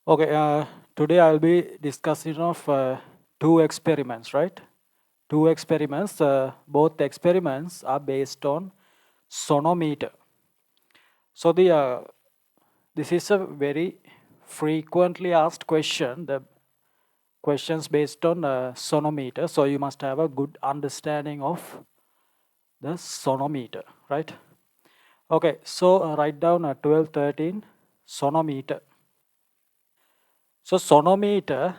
Okay, today I'll be discussing of two experiments, right? Two experiments. Both experiments are based on sonometer. So this is a very frequently asked question. The questions based on sonometer. So you must have a good understanding of the sonometer, right? Okay, so write down 1213 sonometer. So sonometer,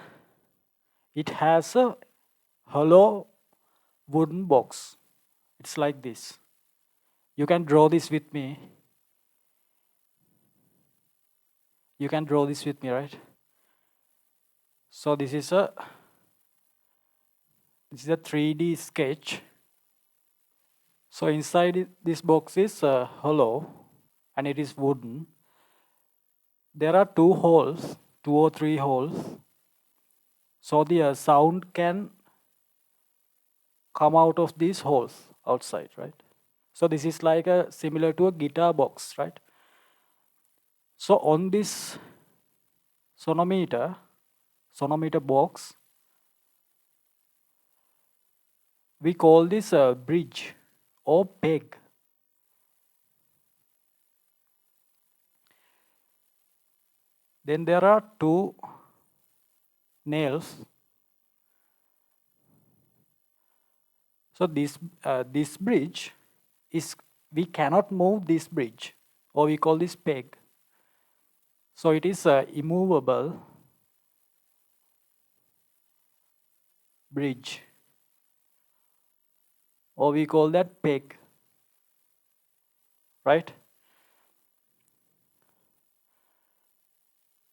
it has a hollow wooden box. It's like this. You can draw this with me. You can draw this with me, right? So this is a 3D sketch. So inside this box is hollow and it is wooden. There are two holes, two or three holes. So the sound can come out of these holes outside, right? So this is like a similar to a guitar box, right? So on this sonometer box, we call this a bridge or peg. Then there are two nails. So this bridge is, we cannot move this bridge, or we call this peg. So it is a immovable bridge, or we call that peg, right?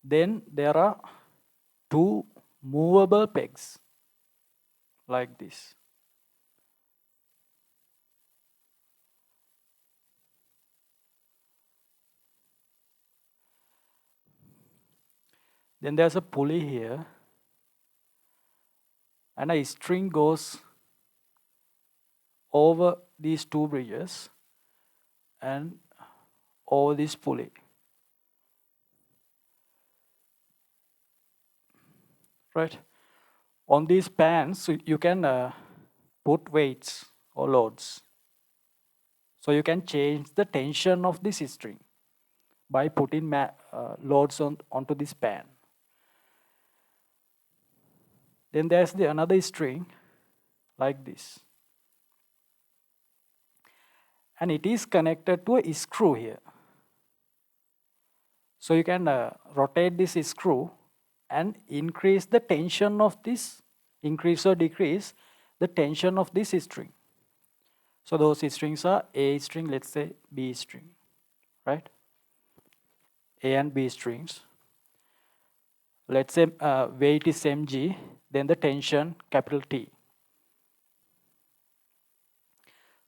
Then there are two movable pegs like this. Then there's a pulley here, and a string goes over these two bridges and over this pulley, right? On these pans, you can put weights or loads. So you can change the tension of this string by putting loads onto this pan. Then there's another string like this. And it is connected to a screw here. So you can rotate this screw and increase the tension of this, increase or decrease the tension of this string. So those strings are A string, let's say B string, right? A and B strings. Let's say weight is mg, then the tension capital T.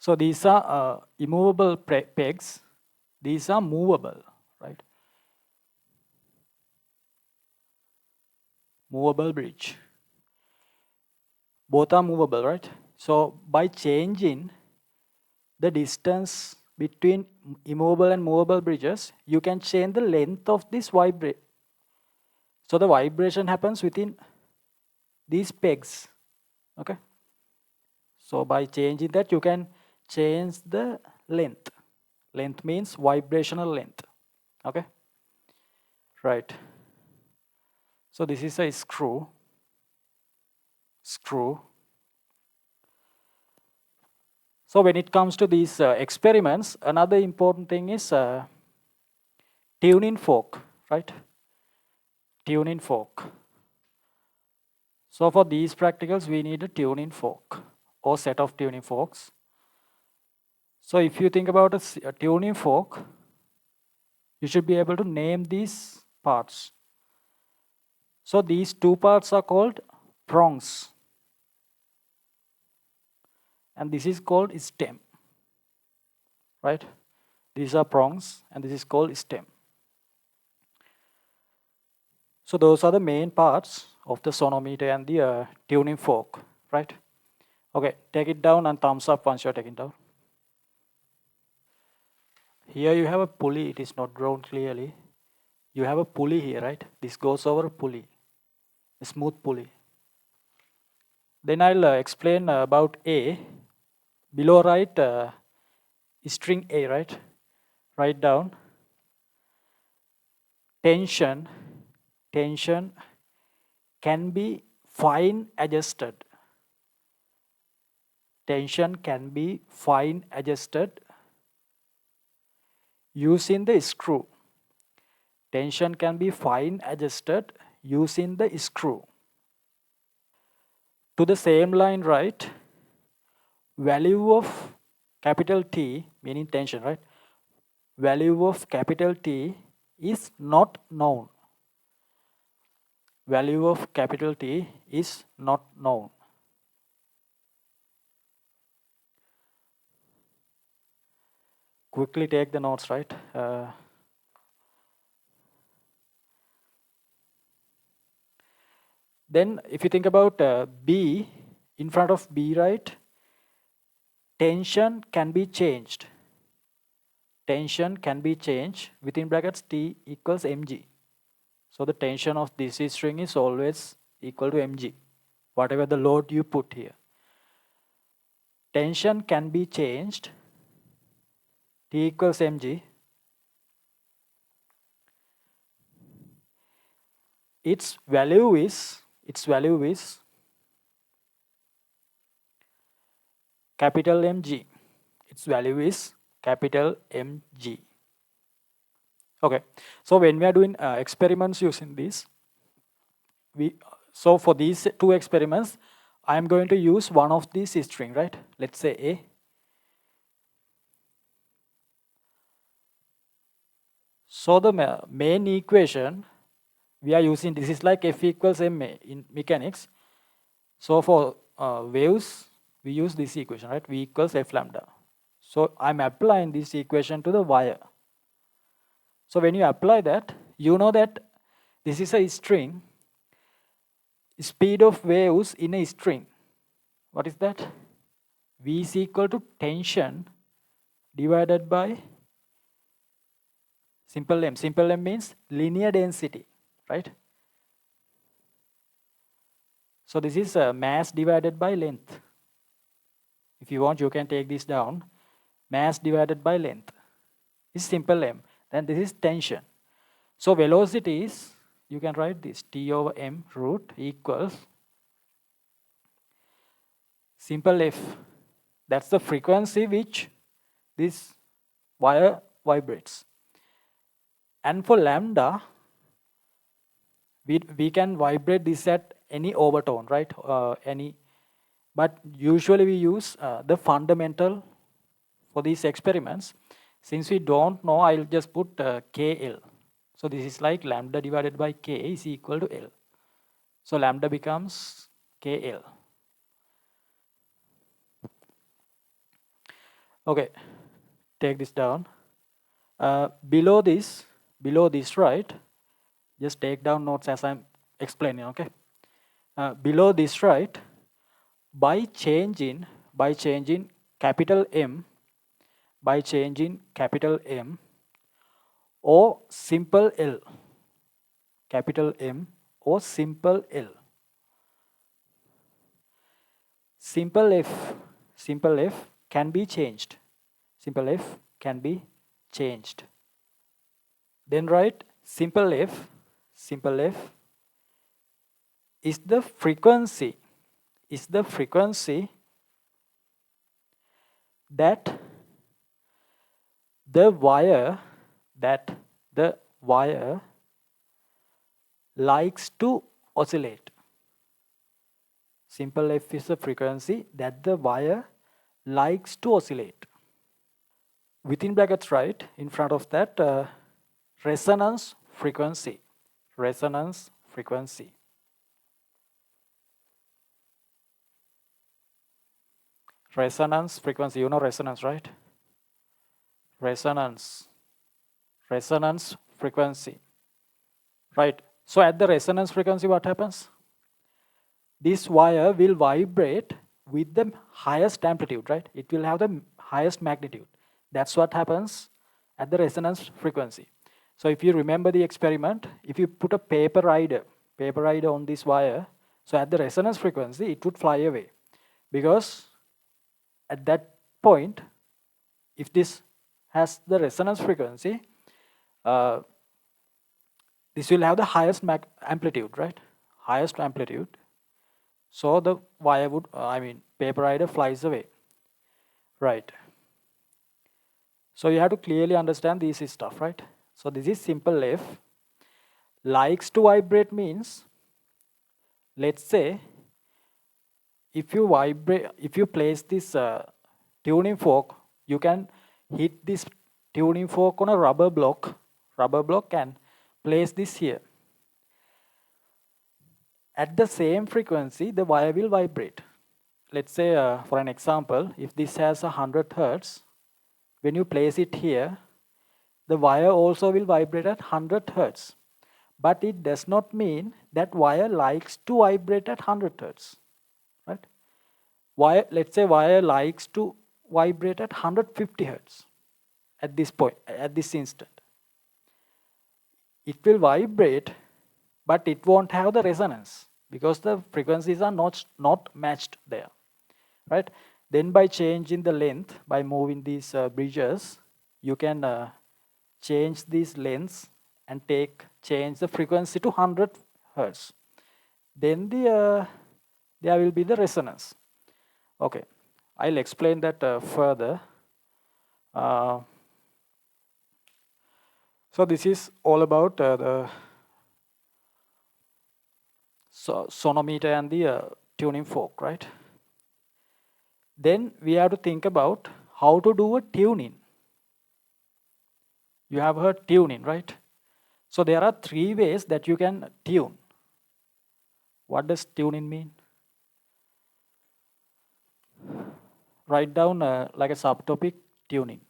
So these are immovable pegs. These are movable, right? Movable bridge. Both are movable, right? So by changing the distance between immovable and movable bridges, you can change the length of this vibration. So the vibration happens within these pegs, okay? So by changing that, you can change the length. Length means vibrational length, okay? Right. So this is a screw. So when it comes to these experiments, another important thing is tuning fork, right? Tuning fork. So for these practicals, we need a tuning fork or set of tuning forks. So if you think about a tuning fork, you should be able to name these parts. So these two parts are called prongs, and this is called stem, right? These are prongs, and this is called stem. So those are the main parts of the sonometer and the tuning fork, right? Okay, take it down and thumbs up once you're taking down. Here you have a pulley, it is not drawn clearly. you have a pulley here, right? This goes over a pulley, a smooth pulley. Then I'll explain about A. Below write string A, right? Write down tension. Tension can be fine adjusted. Tension can be fine adjusted using the screw. Tension can be fine adjusted using the screw. To the same line, write value of capital T, meaning tension, right? Value of capital T is not known. Value of capital T is not known. Quickly take the notes, right? Then if you think about B, in front of B, right? Tension can be changed. Tension can be changed within brackets T equals mg. So the tension of this string is always equal to mg, whatever the load you put here. Tension can be changed, T equals mg. Its value is capital Mg. Its value is capital Mg. Okay, so when we are doing experiments using this, so for these two experiments, I am going to use one of these string, right? Let's say A. So the main equation we are using, this is like F equals ma in mechanics. So for waves, we use this equation, right? V equals F lambda. So I'm applying this equation to the wire. So when you apply that, you know that this is a string. Speed of waves in a string. What is that? V is equal to tension divided by simple M. Simple M means linear density, right? So this is mass divided by length. If you want, you can take this down. Mass divided by length is simple M. Then this is tension. So velocity is, you can write this, T over M root equals simple F. That's the frequency which this wire vibrates. And for lambda, we can vibrate this at any overtone, right? But usually we use the fundamental for these experiments. Since we don't know, I'll just put KL. So this is like lambda divided by K is equal to L. So lambda becomes KL. Okay, take this down. Below this, right? Just take down notes as I'm explaining, okay? Below this, right? By changing capital M, or simple L, capital M or simple L. Simple F can be changed. Simple F can be changed. Then write simple F is the frequency that the wire likes to oscillate. Simple F is the frequency that the wire likes to oscillate. Within brackets, right, in front of that, resonance frequency. Resonance frequency. Resonance frequency, you know resonance, right? Resonance frequency. Right. So at the resonance frequency, what happens? This wire will vibrate with the highest amplitude, right? It will have the highest magnitude. That's what happens at the resonance frequency. So if you remember the experiment, if you put a paper rider on this wire, so at the resonance frequency, it would fly away. Because at that point, if this has the resonance frequency, this will have the highest amplitude, right? Highest amplitude. So the wire would, paper rider flies away, right? So you have to clearly understand this stuff, right? So this is simple if. Likes to vibrate means, let's say, if you place this tuning fork, you can hit this tuning fork on a rubber block and place this here. At the same frequency, the wire will vibrate. Let's say, for an example, if this has 100 hertz, when you place it here, the wire also will vibrate at 100 hertz. But it does not mean that wire likes to vibrate at 100 hertz, right? Let's say wire likes to vibrate at 150 hertz at this point, at this instant. It will vibrate, but it won't have the resonance because the frequencies are not matched there, right? Then by changing the length, by moving these bridges, you can change these lengths and change the frequency to 100 hertz. Then there will be the resonance. Okay, I'll explain that further. So this is all about the sonometer and the tuning fork, right? Then we have to think about how to do a tuning. You have heard tuning, right? So there are 3 ways that you can tune. What does tuning mean? Write down like a subtopic, tuning.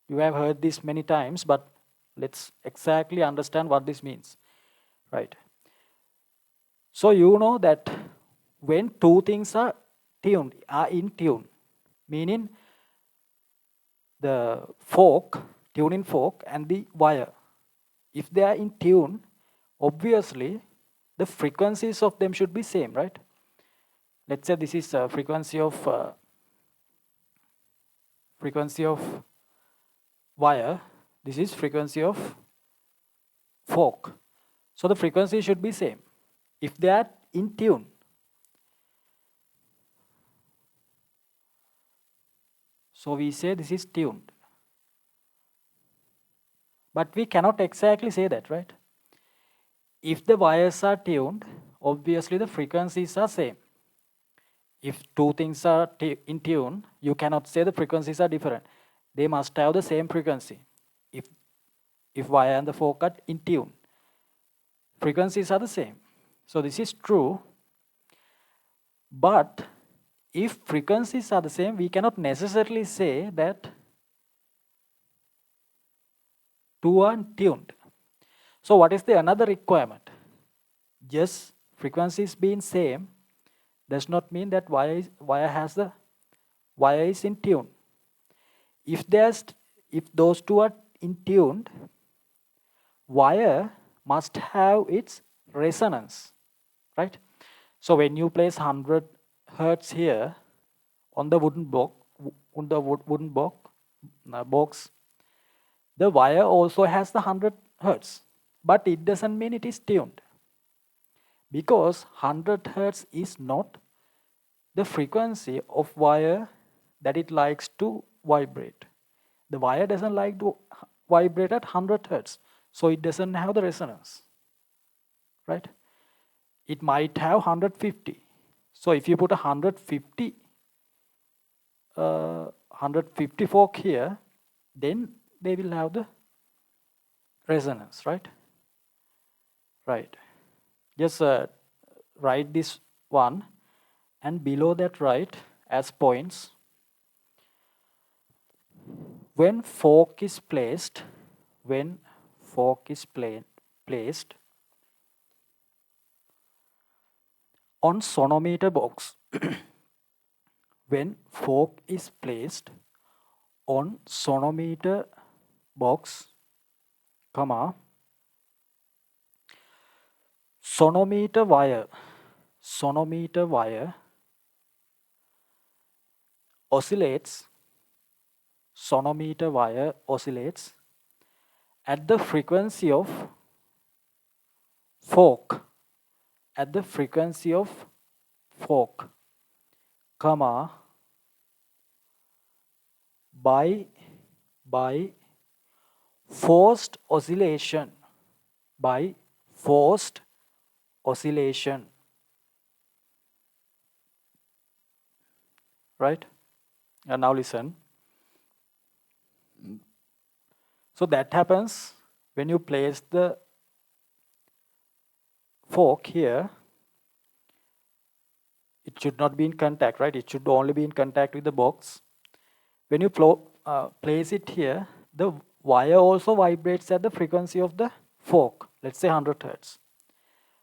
You have heard this many times, but let's exactly understand what this means, right? So you know that when 2 things are in tune, meaning the tuning fork and the wire, if they are in tune, obviously the frequencies of them should be same, right? Let's say this is a frequency of wire, this is frequency of fork. So the frequency should be same if they are in tune. So we say this is tuned. But we cannot exactly say that, right? If the wires are tuned, obviously the frequencies are same. If 2 things are in tune, you cannot say the frequencies are different. They must have the same frequency. If wire and the fork are in tune, frequencies are the same. So this is true. But if frequencies are the same, we cannot necessarily say that 2 are tuned. So what is the another requirement? Just frequencies being same does not mean that wire is in tune. If those 2 are in tuned, wire must have its resonance, right? So when you place 100 hertz here on the wooden box, the wire also has the 100 hertz, but it doesn't mean it is tuned, because 100 hertz is not the frequency of wire that it likes to vibrate. The wire doesn't like to vibrate at 100 hertz, so it doesn't have the resonance, right? It might have 150. So if you put a 150 fork here, then they will have the resonance, right? Right. Just write this one, and below that write as points. When fork is placed on sonometer box, when fork is placed on sonometer box, comma, sonometer wire oscillates, sonometer wire oscillates at the frequency of fork, comma, by forced oscillation, by forced oscillation, right? And now listen. So that happens when you place the fork here. It should not be in contact, right? It should only be in contact with the box. When you place it here, the wire also vibrates at the frequency of the fork, let's say 100 hertz.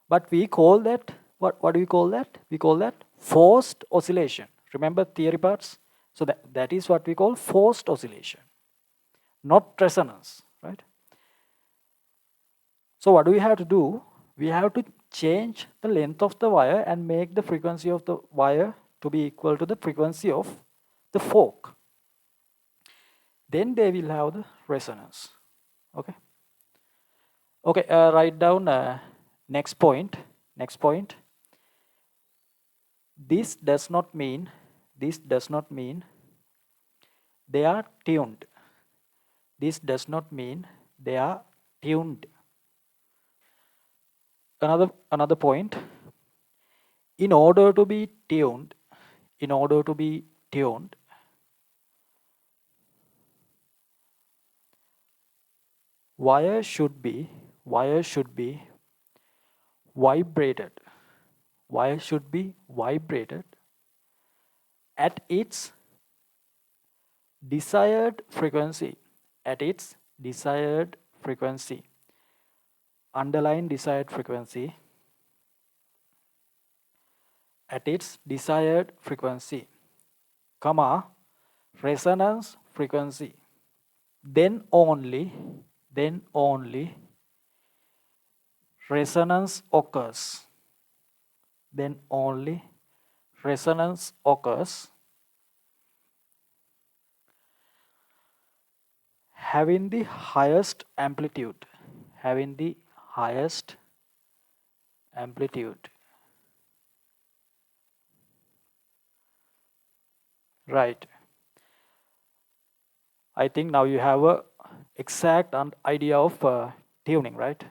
But we call that, what do we call that? We call that forced oscillation. Remember theory parts? So that is what we call forced oscillation, not resonance, right? So what do we have to do? We have to change the length of the wire and make the frequency of the wire to be equal to the frequency of the fork. Then they will have the resonance. Okay. Okay. Write down next point. This does not mean they are tuned. This does not mean they are tuned. Another point. In order to be tuned, wire should be vibrated. Wire should be vibrated at its desired frequency. Underline desired frequency. At its desired frequency, comma, resonance frequency. Then only resonance occurs. Having the highest amplitude. Right. I think now you have a exact idea of tuning, right?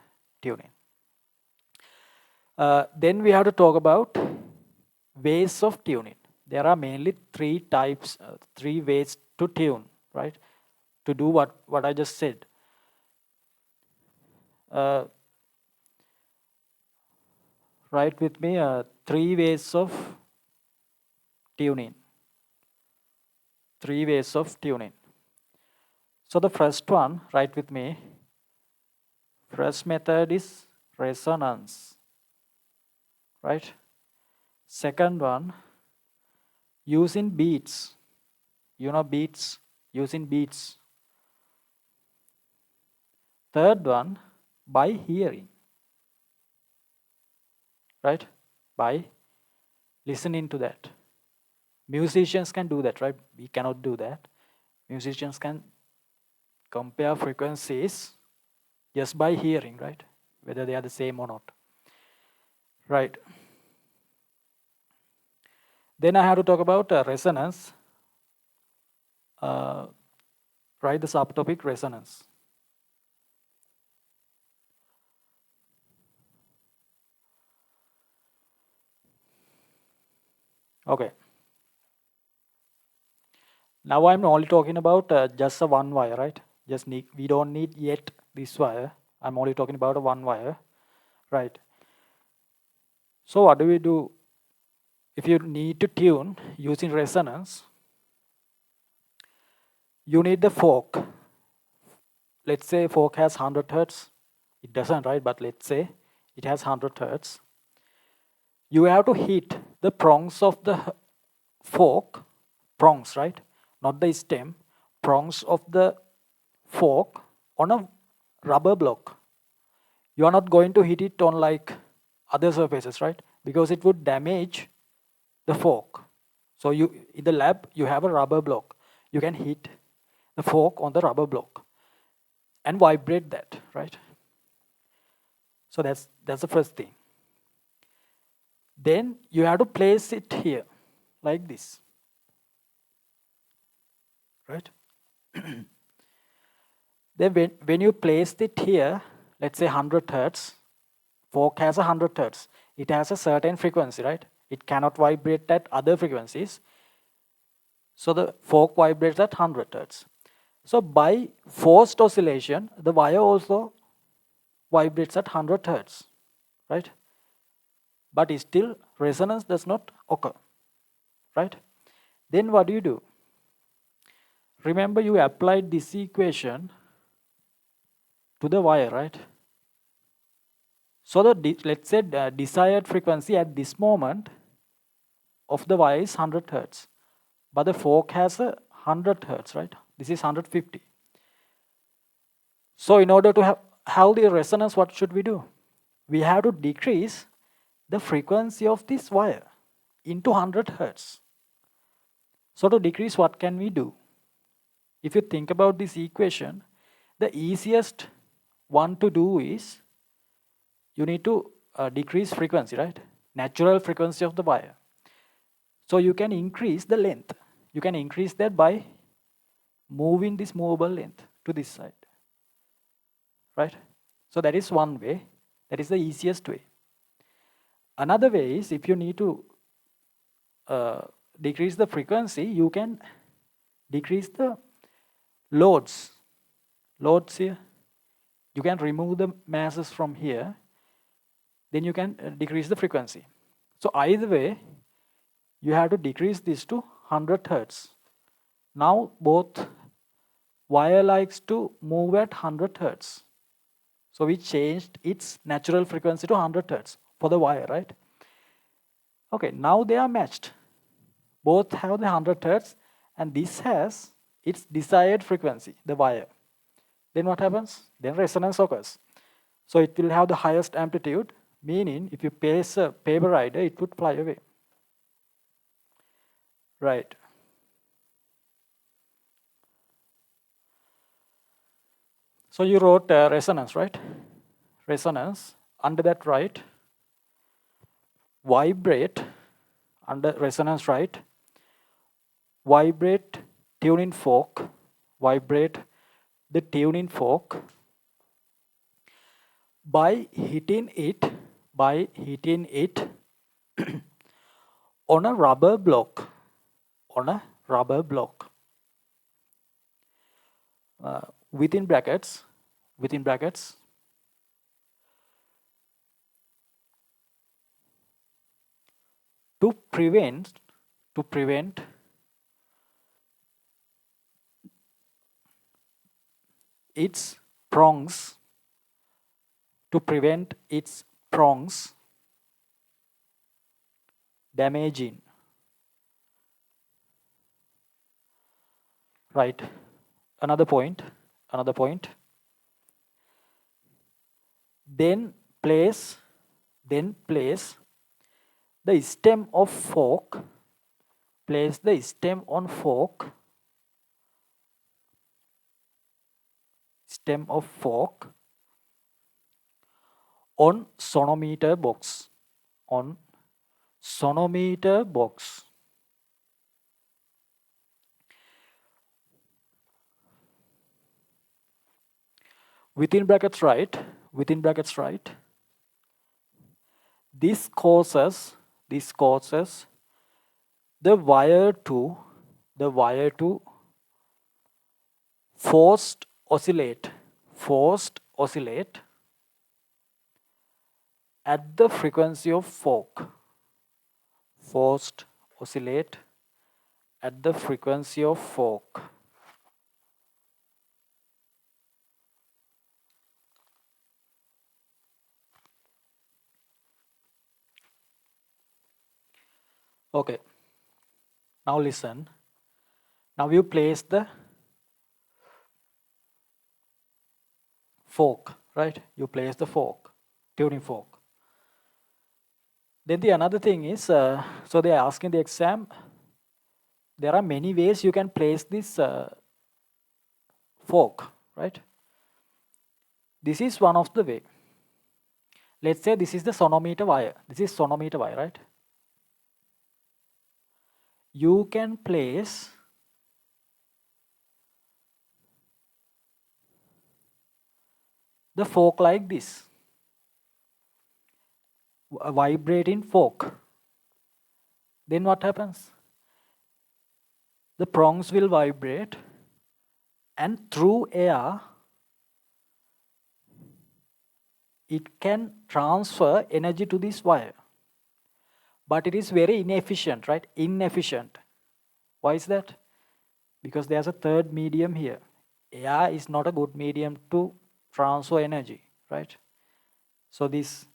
Tuning. Then we have to talk about ways of tuning. There are mainly three ways to tune, right? To do what I just said. Write with me 3 ways of tuning. 3 ways of tuning. So the first one, write with me. First method is resonance, right? Second one, using beats. You know beats, using beats. Third one, by hearing, right? By listening to that. Musicians can do that, right? We cannot do that. Musicians can compare frequencies just by hearing, right? Whether they are the same or not. Right. Then I have to talk about resonance. Write the subtopic resonance. Okay. Now I'm only talking about just a one wire, right? We don't need yet this wire. I'm only talking about a one wire, right? So what do we do? If you need to tune using resonance, you need the fork. Let's say fork has 100 hertz. It doesn't, right? But let's say it has 100 hertz. You have to hit the prongs of the fork, right? Not the stem, prongs of the fork On a rubber block, you are not going to hit it on like other surfaces, right? Because it would damage the fork. So you in the lab you have a rubber block. You can hit the fork on the rubber block and vibrate that, right? So that's the first thing. Then you have to place it here like this, right? Then when you place it here, let's say 100 hertz, fork has 100 hertz. It has a certain frequency, right? It cannot vibrate at other frequencies. So the fork vibrates at 100 hertz. So by forced oscillation, the wire also vibrates at 100 hertz, right? But still resonance does not occur, right? Then what do? Remember you applied this equation to the wire, right? So let's say the desired frequency at this moment of the wire is 100 hertz, but the fork has a 100 hertz, right? This is 150. So in order to have the resonance, what should we do? We have to decrease the frequency of this wire into 100 hertz. So to decrease, what can we do? If you think about this equation, the easiest one to do is you need to decrease frequency, right? Natural frequency of the wire. So you can increase the length. You can increase that by moving this movable length to this side, right? So that is one way. That is the easiest way. Another way is if you need to decrease the frequency, you can decrease the loads. Loads here. You can remove the masses from here. Then you can decrease the frequency. So either way, you have to decrease this to 100 hertz. Now both wire likes to move at 100 hertz. So we changed its natural frequency to 100 hertz for the wire, right? Okay, now they are matched. Both have the 100 hertz and this has its desired frequency, the wire. Then what happens? Then resonance occurs. So it will have the highest amplitude, meaning if you place a paper rider, it would fly away. Right. So you wrote resonance, right? Resonance. Under that, right? Vibrate. Under resonance, right? Vibrate tuning fork. Vibrate the tuning fork by hitting it on a rubber block. On a rubber block. Within brackets, to prevent its prongs damaging, right? Another point. Then place the stem of fork. Place the stem on fork. Stem of fork on sonometer box. On sonometer box. Within brackets, right? This causes the wire to forced oscillate at the frequency of fork. Forced oscillate at the frequency of fork. Okay. Now listen. Now you place the fork, right? You place the fork, tuning fork. Then the another thing is, so they are asking the exam, there are many ways you can place this fork, right? This is one of the way. Let's say this is the sonometer wire. This is sonometer wire, right? You can place the fork like this, a vibrating fork. Then what happens? The prongs will vibrate, and through air, it can transfer energy to this wire. But it is very inefficient, right? Inefficient. Why is that? Because there's a third medium here. Air is not a good medium to transfer energy, right? So these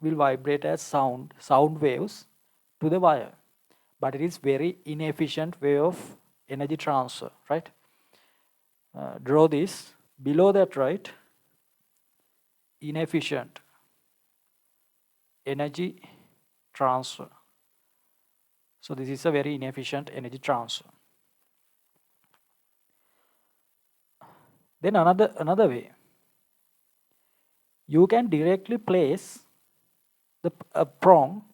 will vibrate as sound waves to the wire. But it is very inefficient way of energy transfer, right? Draw this. Below that, right? Inefficient energy transfer. So this is a very inefficient energy transfer. Then another way, you can directly place the prong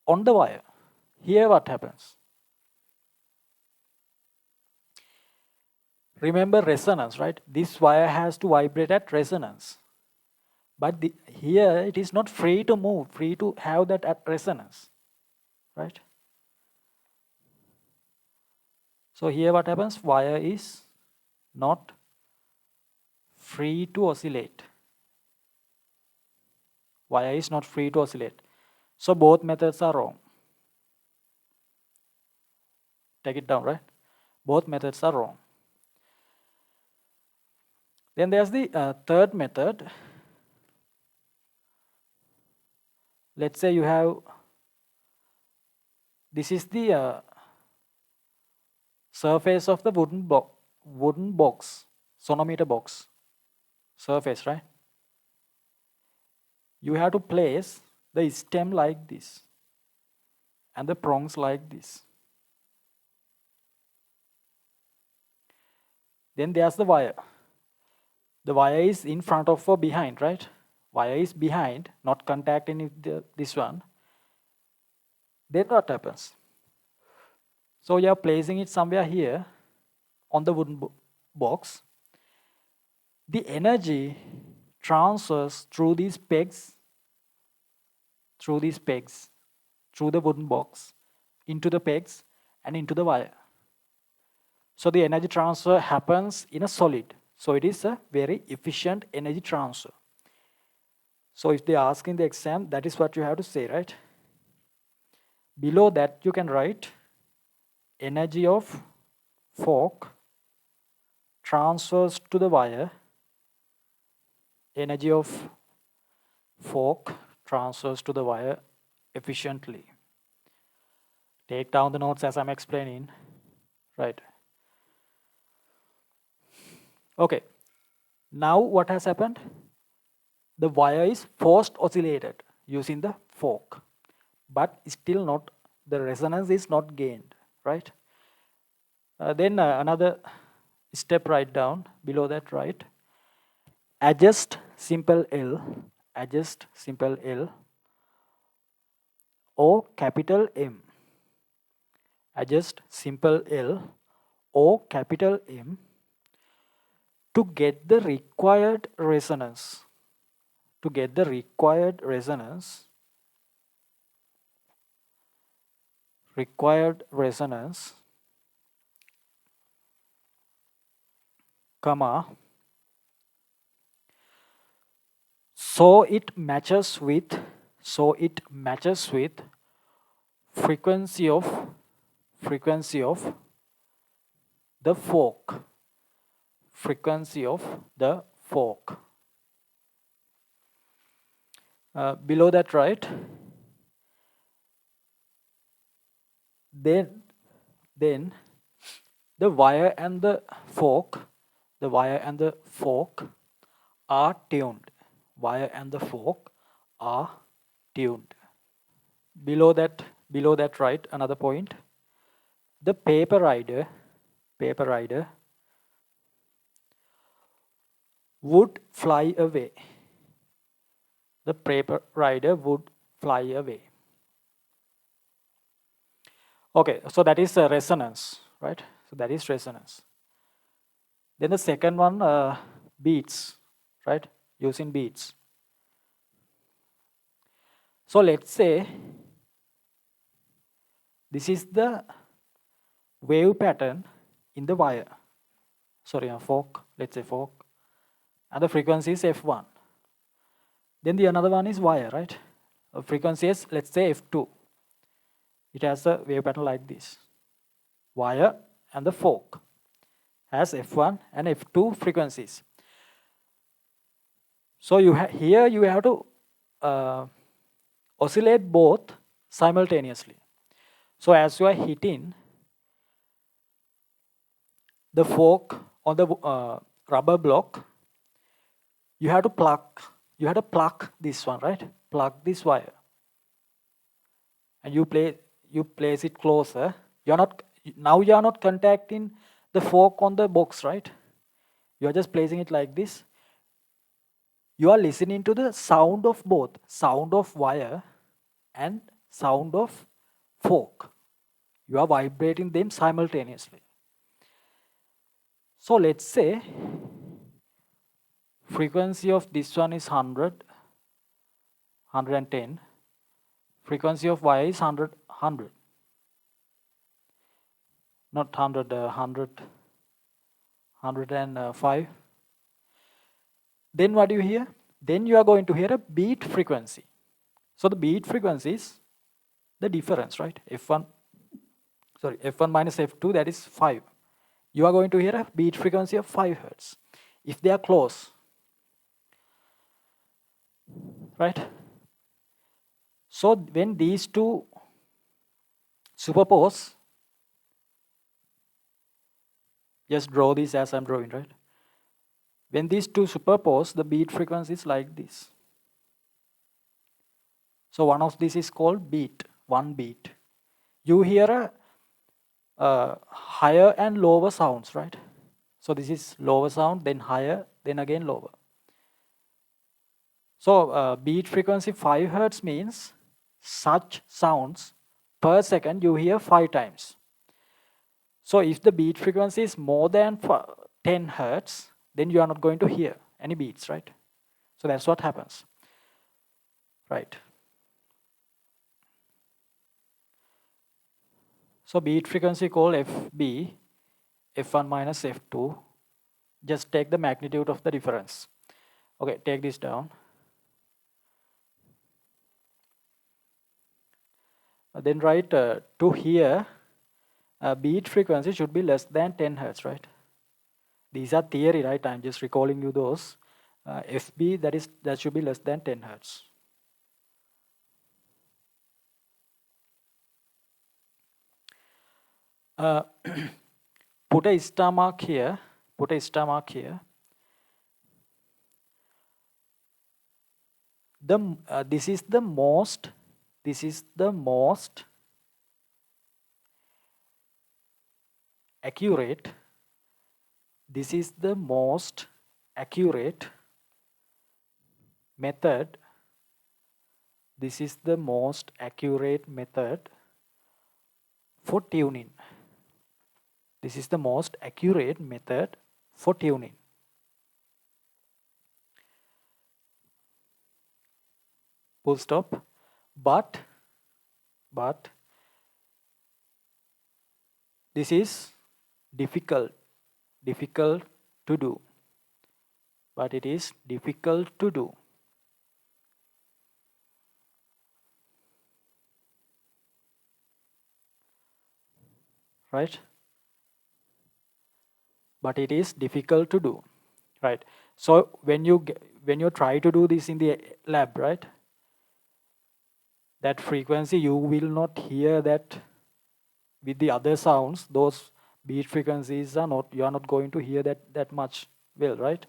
on the wire. Here what happens? Remember resonance, right? This wire has to vibrate at resonance. But here it is not free to move, free to have that at resonance, right? So here what happens? Wire is not free to oscillate. Wire is not free to oscillate. So both methods are wrong. Take it down, right? Both methods are wrong. Then there's the third method. Let's say you have, this is the surface of the wooden box, sonometer box surface, right? You have to place the stem like this and the prongs like this. Then there's the wire. The wire is in front of or behind, right? Wire is behind, not contacting with this one. Then what happens? So you are placing it somewhere here on the wooden box. The energy transfers through these pegs, through the wooden box, into the pegs and into the wire. So the energy transfer happens in a solid. So it is a very efficient energy transfer. So if they ask in the exam, that is what you have to say, right? Below that you can write energy of fork transfers to the wire. Energy of fork transfers to the wire efficiently. Take down the notes as I'm explaining, right? Okay, now what has happened? The wire is forced oscillated using the fork, but still not, the resonance is not gained, right? Then another step, write down below that, right? Adjust simple L, adjust simple L or capital M. Adjust simple L or capital M to get the required resonance. To get the required resonance, comma, so it matches with frequency of the fork, below that, right? Then the wire and the fork are tuned. Wire and the fork are tuned. Below that, right, another point. The paper rider would fly away. The paper rider would fly away. Okay, so that is a resonance, right? So that is resonance. Then the second one, beats, right? Using beats. So let's say this is the wave pattern in the wire. Sorry, a fork, let's say fork. And the frequency is F1. Then the another one is wire, right? The frequency is, let's say, F2. It has a wave pattern like this. Wire and the fork has F1 and F2 frequencies. So here you have to oscillate both simultaneously. So as you are hitting the fork on the rubber block, you have to plug this one, right? Plug this wire, and you place it closer. You are not contacting the fork on the box, right? You are just placing it like this. You are listening to the sound of both, sound of wire and sound of fork. You are vibrating them simultaneously. So let's say frequency of this one is 100, 110. Frequency of wire is 100, 100. Not 100, 100, 105. Then what do you hear? Then you are going to hear a beat frequency. So the beat frequency is the difference, right? F1 minus F2, that is 5. You are going to hear a beat frequency of 5 Hertz. If they are close, right? So when these two superpose, just draw this as I'm drawing, right? When these two superpose, the beat frequency is like this. So one of these is called beat, one beat. You hear a higher and lower sounds, right? So this is lower sound, then higher, then again lower. So beat frequency 5 Hertz means such sounds per second you hear 5 times. So if the beat frequency is more than 10 Hertz, then you are not going to hear any beats, right? So that's what happens, right? So beat frequency called FB, F1 minus F2. Just take the magnitude of the difference. Okay, take this down. Then write to here, beat frequency should be less than 10 Hertz, right? These are theory, right? I'm just recalling you those. FB, that should be less than 10 Hertz. Put a star mark here. Put a star mark here. This is the most accurate. This is the most accurate method. This is the most accurate method for tuning. This is the most accurate method for tuning. Full stop. But this is difficult to do. But it is difficult to do. Right? But it is difficult to do. Right? So when you try to do this in the lab, right? That frequency, you will not hear that with the other sounds. Those beat frequencies are not, you are not going to hear that much well, right?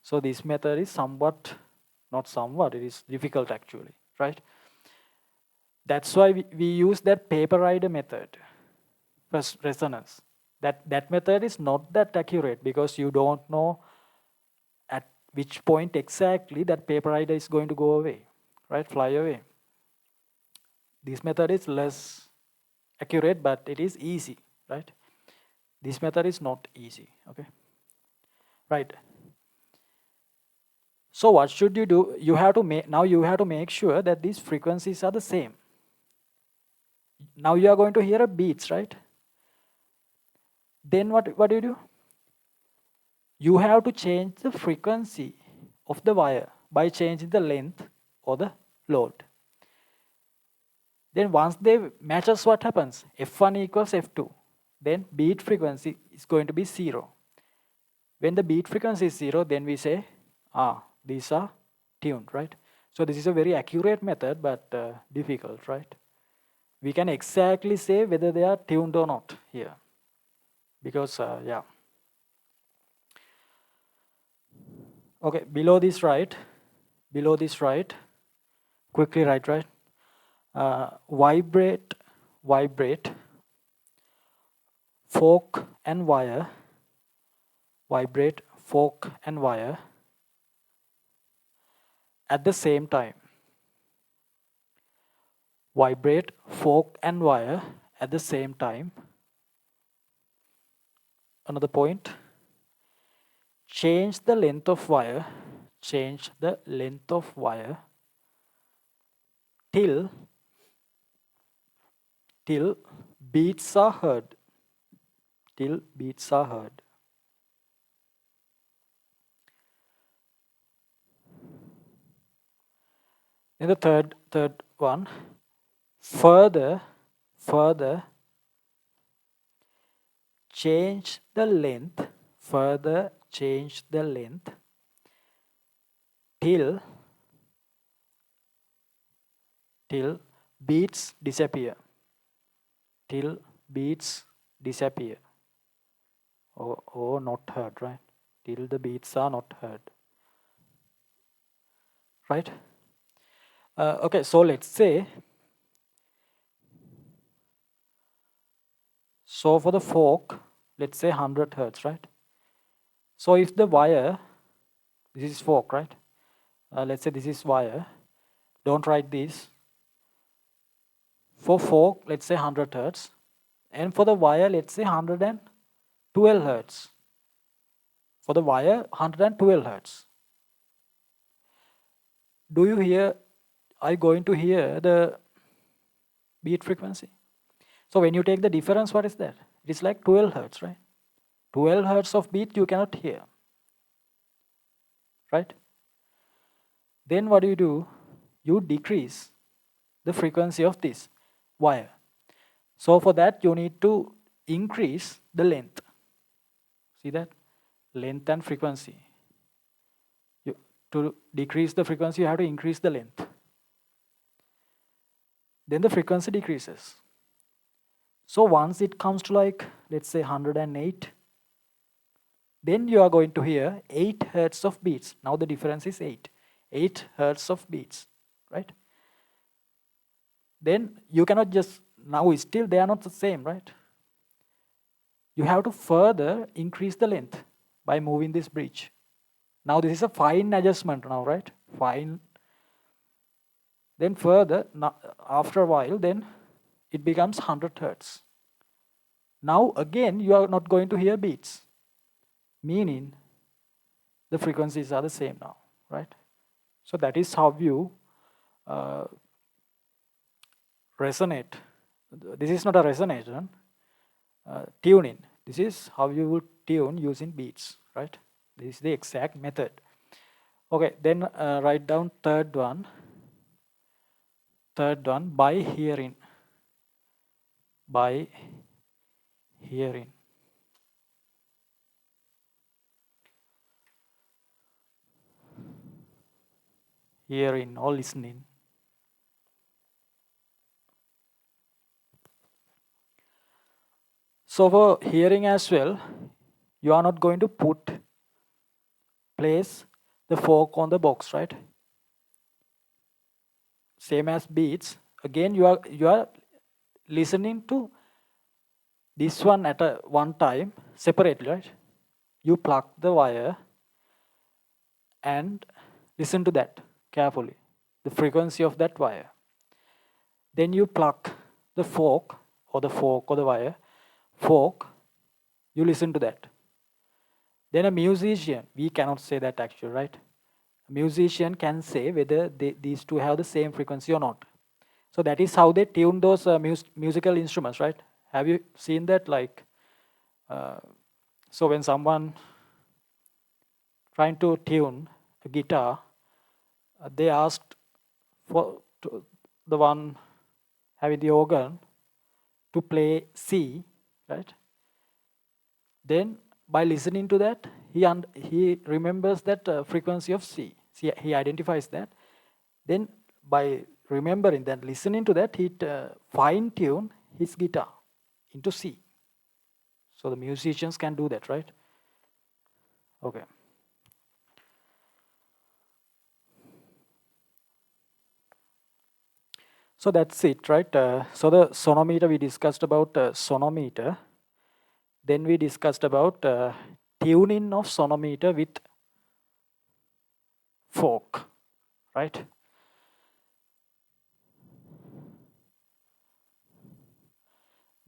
So this method is somewhat, not somewhat, it is difficult actually, right? That's why we use that paper rider method for resonance. That method is not that accurate because you don't know at which point exactly that paper rider is going to go away, right? Fly away. This method is less accurate, but it is easy, right? This method is not easy, okay? Right. So what should you do? You have to make, now you have to make sure that these frequencies are the same. Now you are going to hear a beats, right? Then what do you do? You have to change the frequency of the wire by changing the length or the load. Then once they matches, what happens? F1 equals F2. Then beat frequency is going to be 0. When the beat frequency is 0, then we say, these are tuned, right? So this is a very accurate method, but difficult, right? We can exactly say whether they are tuned or not here. Because, yeah. Okay, below this write, quickly write, right? Vibrate, fork and wire, vibrate, fork and wire at the same time. Vibrate, fork and wire at the same time. Another point, change the length of wire, till beats are heard. Till beats are heard. And the third one, further change the length, till beats disappear. Or not heard, right? Till the beats are not heard, right? Okay, so let's say, so for the fork, let's say 100 hertz, right? So if the wire, this is fork, right? Let's say this is wire. Don't write this. For fork, let's say 100 hertz. And for the wire, let's say 112 hertz. For the wire, 112 hertz. Do you hear, are you going to hear the beat frequency? So when you take the difference, what is that? It is like 12 hertz, right? 12 hertz of beat you cannot hear, right? Then what do? You decrease the frequency of this wire. So for that, you need to increase the length. See that? Length and frequency. To decrease the frequency, you have to increase the length. Then the frequency decreases. So once it comes to like, let's say 108, then you are going to hear 8 hertz of beats. Now the difference is 8. 8 hertz of beats, right? Then you cannot just, now still they are not the same, right? You have to further increase the length by moving this bridge. Now this is a fine adjustment now, right? Fine. Then further, after a while, then it becomes 100 hertz. Now again, you are not going to hear beats, meaning the frequencies are the same now, right? So that is how you resonate. This is not a resonation, tuning. This is how you would tune using beats, right? This is the exact method. Okay, then write down third one, by hearing. Hearing or listening. So for hearing as well, you are not going to place the fork on the box, right? Same as beats. Again, you are listening to this one at one time separately, right? You plug the wire and listen to that carefully, the frequency of that wire. Then you plug the fork or the wire, fork, you listen to that. Then a musician, we cannot say that actually, right? A musician can say whether these two have the same frequency or not. So that is how they tune those musical instruments, right? Have you seen that? Like, so when someone trying to tune a guitar, they asked the one having the organ to play C, right? Then by listening to that, he remembers that frequency of C. He identifies that. Then by remembering that, listening to that, he fine tune his guitar into C. So the musicians can do that, right? Okay. So that's it, right? So the sonometer, we discussed about sonometer. Then we discussed about tuning of sonometer with fork, right?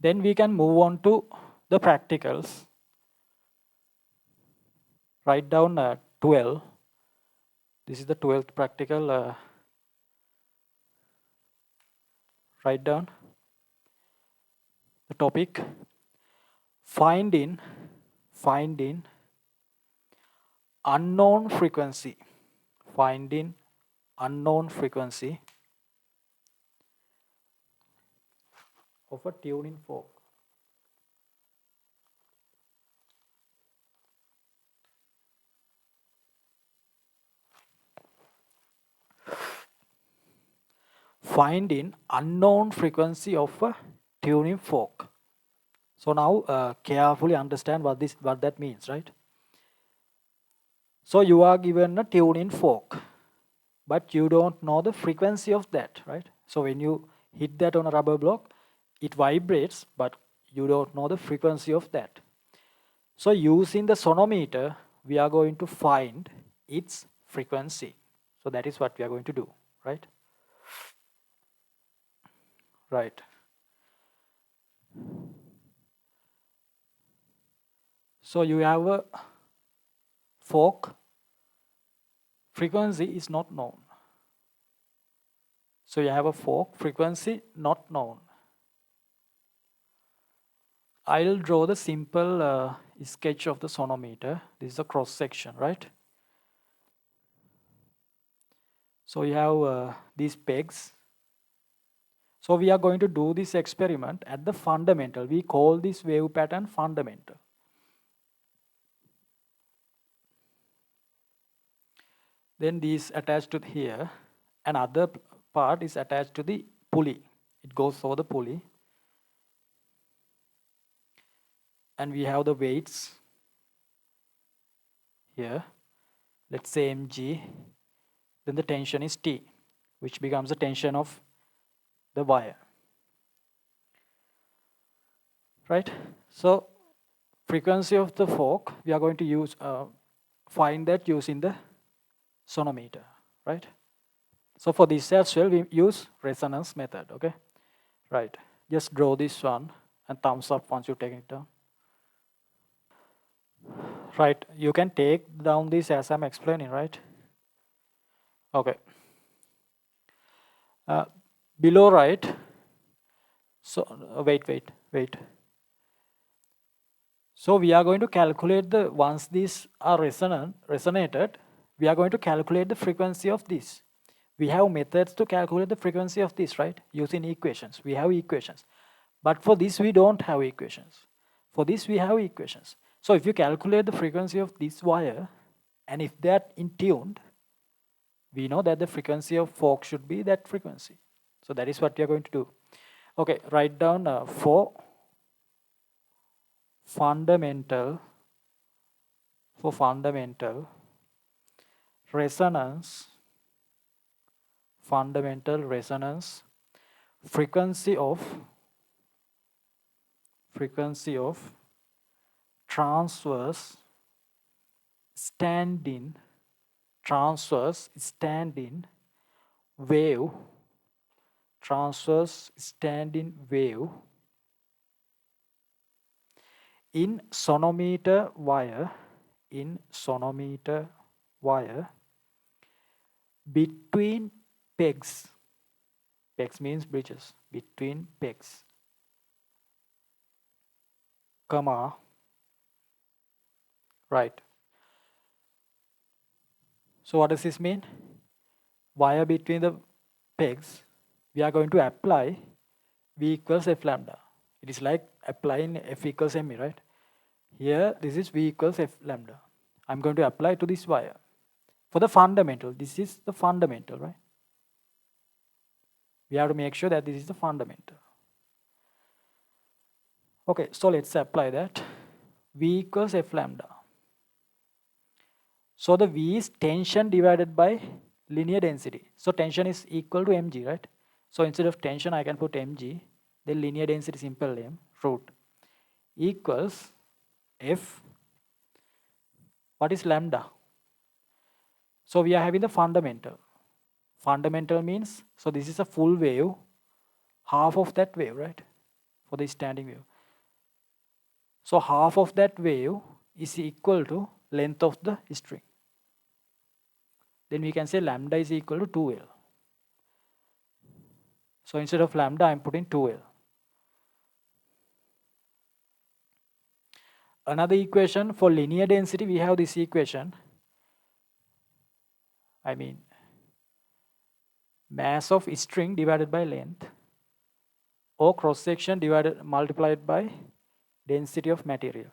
Then we can move on to the practicals. Write down 12. This is the 12th practical. Write down the topic. Finding unknown frequency. Finding unknown frequency of a tuning fork. Finding unknown frequency of a tuning fork. So now carefully understand what that means, right? So you are given a tuning fork, but you don't know the frequency of that, right? So when you hit that on a rubber block, it vibrates, but you don't know the frequency of that. So using the sonometer, we are going to find its frequency. So that is what we are going to do, right? Right. So you have a fork, frequency is not known. So you have a fork, frequency not known. I'll draw the simple sketch of the sonometer. This is a cross section, right? So you have these pegs. So we are going to do this experiment at the fundamental. We call this wave pattern fundamental. Then these attached to here. Another part is attached to the pulley. It goes over the pulley. And we have the weights here. Let's say mg. Then the tension is T, which becomes the tension of the wire. Right? So frequency of the fork, we are going to use find that using the sonometer, right? So for this as well, we use resonance method, okay? Right, just draw this one and thumbs up once you take it down. Right, you can take down this as I'm explaining, right? Okay. Below right, so wait. So we are going to calculate once these are resonated, we are going to calculate the frequency of this. We have methods to calculate the frequency of this, right? Using equations. We have equations. But for this, we don't have equations. For this, we have equations. So if you calculate the frequency of this wire, and if that in tuned, we know that the frequency of fork should be that frequency. So that is what we are going to do. Okay, write down for fundamental, resonance, fundamental resonance, frequency of transverse stand-in wave, in sonometer wire between pegs. Pegs means bridges. Between pegs, comma, right. So what does this mean? Wire between the pegs, we are going to apply V equals F lambda. It is like applying F equals ME, right? Here, this is V equals F lambda. I'm going to apply to this wire. For the fundamental, this is the fundamental, right? We have to make sure that this is the fundamental. Okay, so let's apply that. V equals F lambda. So the V is tension divided by linear density. So tension is equal to mg, right? So instead of tension, I can put mg. Then linear density, simple m, root, equals F. What is lambda? So we are having the fundamental. Fundamental means, so this is a full wave, half of that wave, right? For the standing wave. So half of that wave is equal to length of the string. Then we can say lambda is equal to 2L. So instead of lambda, I'm putting 2L. Another equation for linear density, we have this equation. I mean, mass of string divided by length, or cross section multiplied by density of material.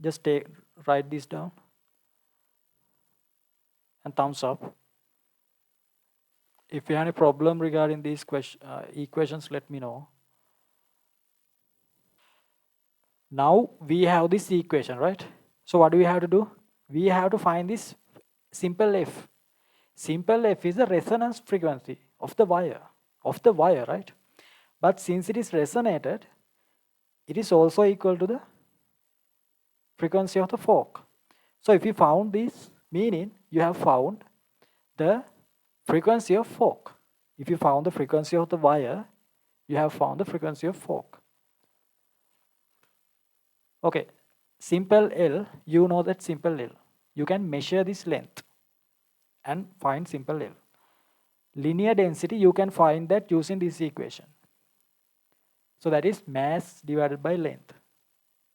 Just write this down and thumbs up. If you have any problem regarding these equations, let me know. Now we have this equation, right? So what do we have to do? We have to find this simple F. Simple F is the resonance frequency of the wire, right? But since it is resonated, it is also equal to the frequency of the fork. So if you found this, meaning you have found the frequency of fork. If you found the frequency of the wire, you have found the frequency of fork. Okay, simple L, you know that simple L. You can measure this length and find simple L. Linear density, you can find that using this equation. So that is mass divided by length.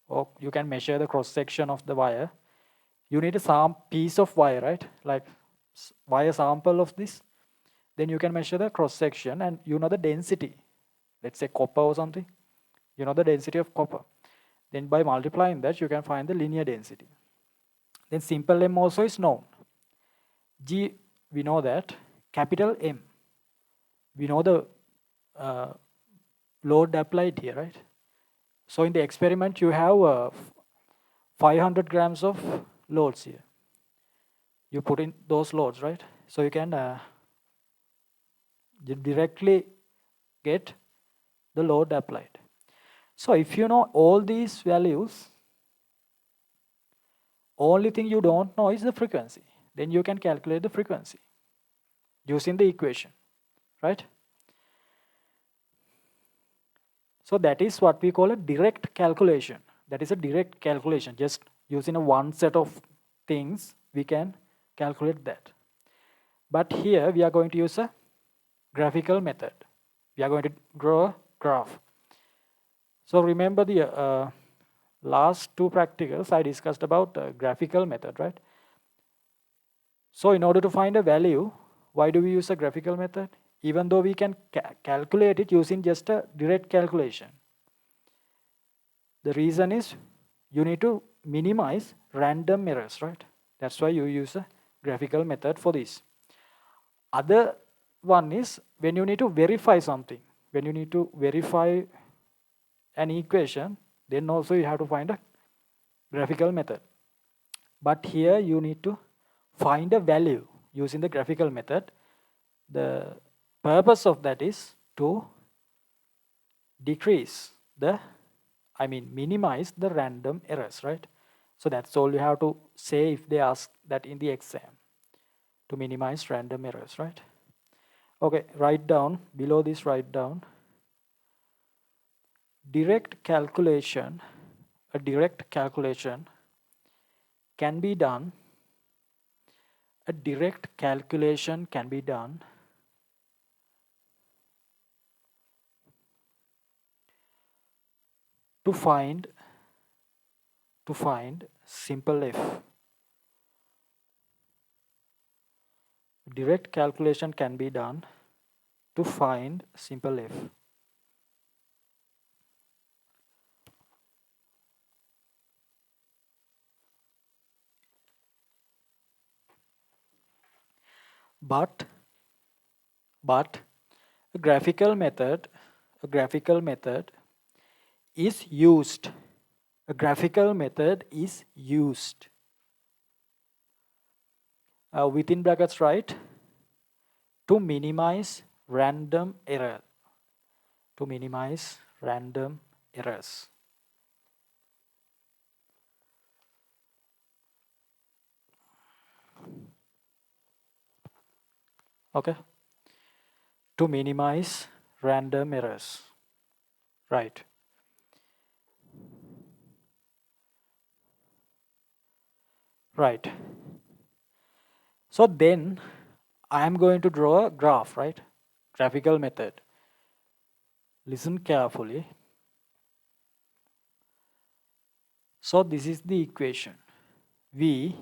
Or you can measure the cross section of the wire. You need a piece of wire, right? Like wire sample of this. Then you can measure the cross section and you know the density. Let's say copper or something. You know the density of copper. Then by multiplying that, you can find the linear density. Then simple M also is known. G, we know that. Capital M, we know the load applied here, right? So in the experiment, you have 500 grams of loads here. You put in those loads, right? So you can directly get the load applied. So if you know all these values, only thing you don't know is the frequency. Then you can calculate the frequency using the equation, right? So that is what we call a direct calculation. That is a direct calculation. Just using one set of things, we can calculate that. But here we are going to use a graphical method. We are going to draw a graph. So remember the last two practicals I discussed about graphical method, right? So in order to find a value, why do we use a graphical method? Even though we can calculate it using just a direct calculation. The reason is you need to minimize random errors, right? That's why you use a graphical method for this. Other one is when you need to verify something. When you need to verify an equation, then also you have to find a graphical method. But here you need to find a value using the graphical method. The purpose of that is to decrease the, minimize the random errors, right? So that's all you have to say if they ask that in the exam, to minimize random errors, right? Okay, write down, below this write down, direct calculation, a direct calculation can be done, a direct calculation can be done to find simple f. Direct calculation can be done to find simple f. But a graphical method is used. A graphical method is used. Within brackets, right? To minimize random error. To minimize random errors. Okay? To minimize random errors. Right. Right. So then I am going to draw a graph, right? Graphical method. Listen carefully. So this is the equation. V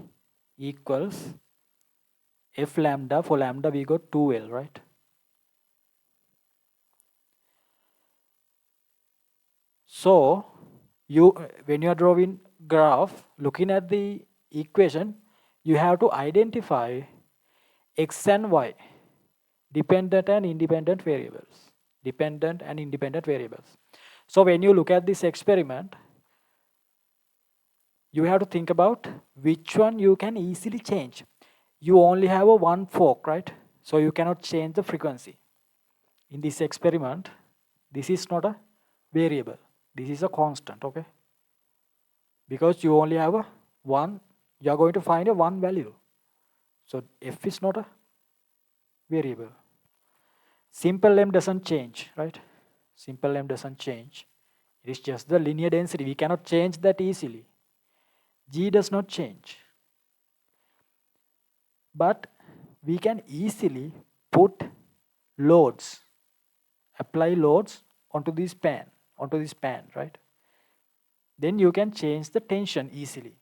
equals f lambda. For lambda we got 2L, right? So when you are drawing graph, looking at the equation, you have to identify x and y, dependent and independent variables. Dependent and independent variables. So when you look at this experiment, you have to think about which one you can easily change. You only have a one fork, right? So you cannot change the frequency. In this experiment, this is not a variable. This is a constant, okay? Because you only have a one, you are going to find a one value. So f is not a variable. Simple m doesn't change, right? Simple m doesn't change. It is just the linear density. We cannot change that easily. G does not change. But we can easily put loads, apply loads onto this pan, right? Then you can change the tension easily.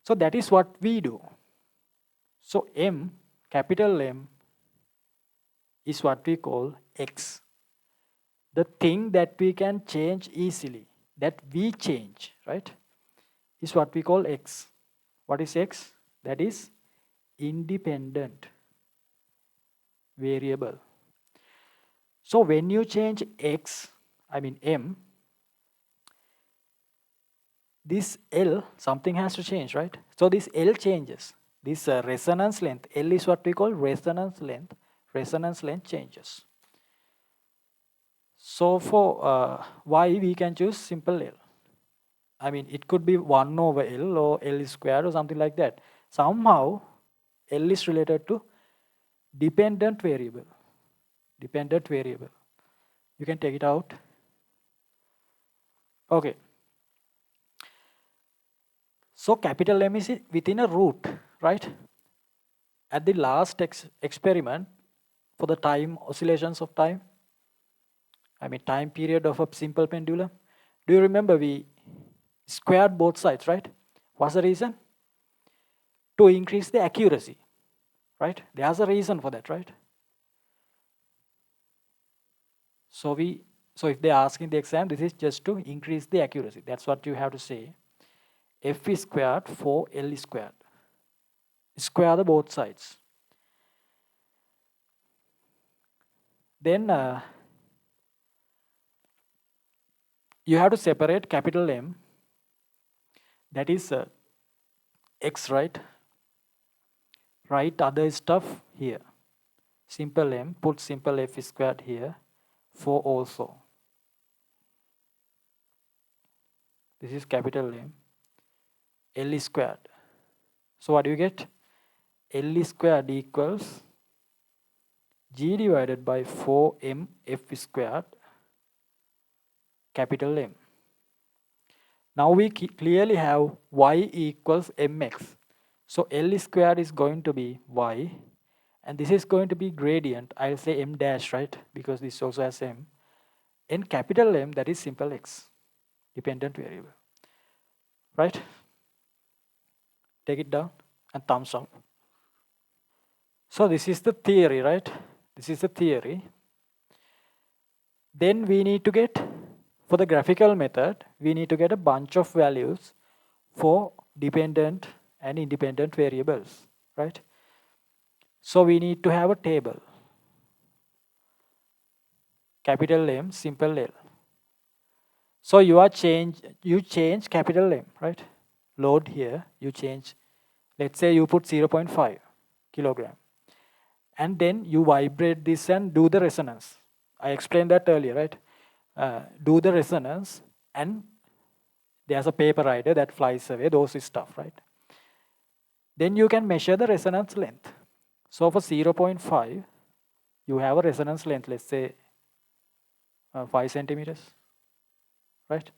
So that is what we do. So M, capital M, is what we call X. The thing that we can change easily, that we change, right, is what we call X. What is X? That is independent variable. So when you change X, M, this L, something has to change, right? So this L changes. This resonance length, L is what we call resonance length. Resonance length changes. So for Y, we can choose simple L. It could be 1 over L or L squared or something like that. Somehow, L is related to dependent variable. Dependent variable. You can take it out. Okay. So capital M is within a root, right? At the last experiment, for the time, oscillations of time, time period of a simple pendulum, do you remember we squared both sides, right? What's the reason? To increase the accuracy, right? There's a reason for that, right? So if they ask in the exam, this is just to increase the accuracy. That's what you have to say. F is squared for L is squared. Square the both sides. Then you have to separate capital M, that is x, right? Write other stuff here. Simple m, put simple f squared here. 4 also. This is capital M. L squared. So what do you get? L squared equals G divided by 4m f squared capital M. Now we clearly have y equals mx. So L squared is going to be y, and this is going to be gradient. I'll say m dash, right? Because this also has m. In capital M, that is simple x, dependent variable, right? Take it down and thumbs up. So this is the theory, right? This is the theory. Then we need to get, for the graphical method, we need to get a bunch of values for dependent and independent variables, right? So we need to have a table. Capital M, simple L. So you change capital M, right? Load here, you change, let's say you put 0.5 kilogram. And then you vibrate this and do the resonance. I explained that earlier, right? Do the resonance, and there's a paper rider that flies away, those stuff, right? Then you can measure the resonance length. So for 0.5, you have a resonance length, let's say 5 centimeters, right?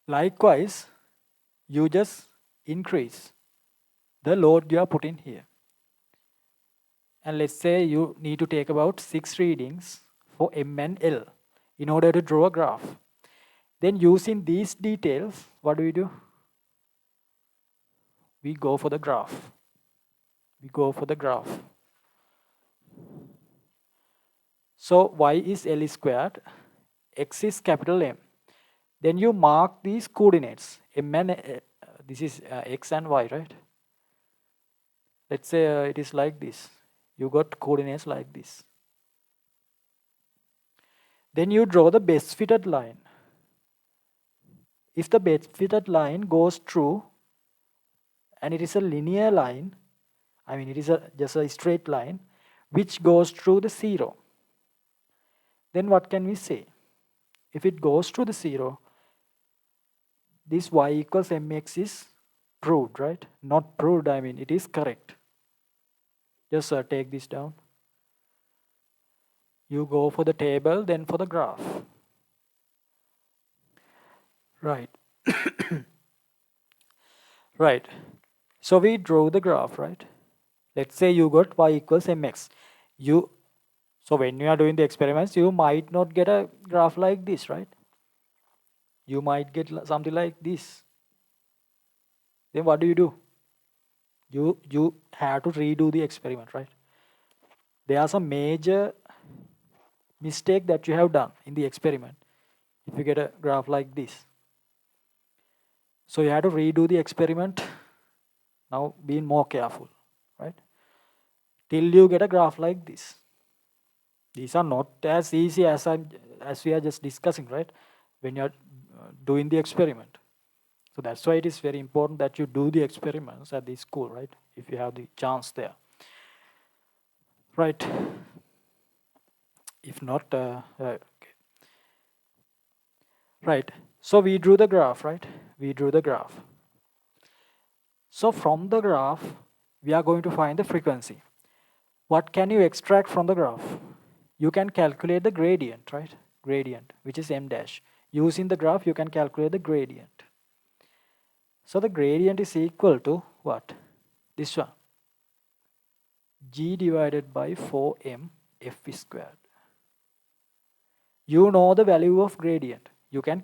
Likewise, you just increase the load you are putting here. And let's say you need to take about 6 readings for M and L in order to draw a graph. Then using these details, what do? We go for the graph. We go for the graph. So y is L squared, x is capital M. Then you mark these coordinates, M and this is x and y, right? Let's say it is like this. You got coordinates like this. Then you draw the best fitted line. If the best fitted line goes through and it is a linear line, I mean it is just a straight line which goes through the 0, then what can we say? If it goes through the 0, this y equals mx is proved, right? Not proved, I mean it is correct. Just take this down. You go for the table, then for the graph. Right. Right. So we draw the graph, right? Let's say you got y equals mx. So when you are doing the experiments, you might not get a graph like this, right? You might get something like this. Then what do? You have to redo the experiment, right? There are some major mistake that you have done in the experiment if you get a graph like this. So you have to redo the experiment. Now being more careful, right? Till you get a graph like this. These are not as easy as we are just discussing, right? When you are doing the experiment. So that's why it is very important that you do the experiments at the school, right? If you have the chance there. Right. If not, okay. Right. So we drew the graph, right? We drew the graph. So from the graph, we are going to find the frequency. What can you extract from the graph? You can calculate the gradient, right? Gradient, which is m dash. Using the graph, you can calculate the gradient. So the gradient is equal to what? This one. G divided by 4m f squared. You know the value of gradient. You can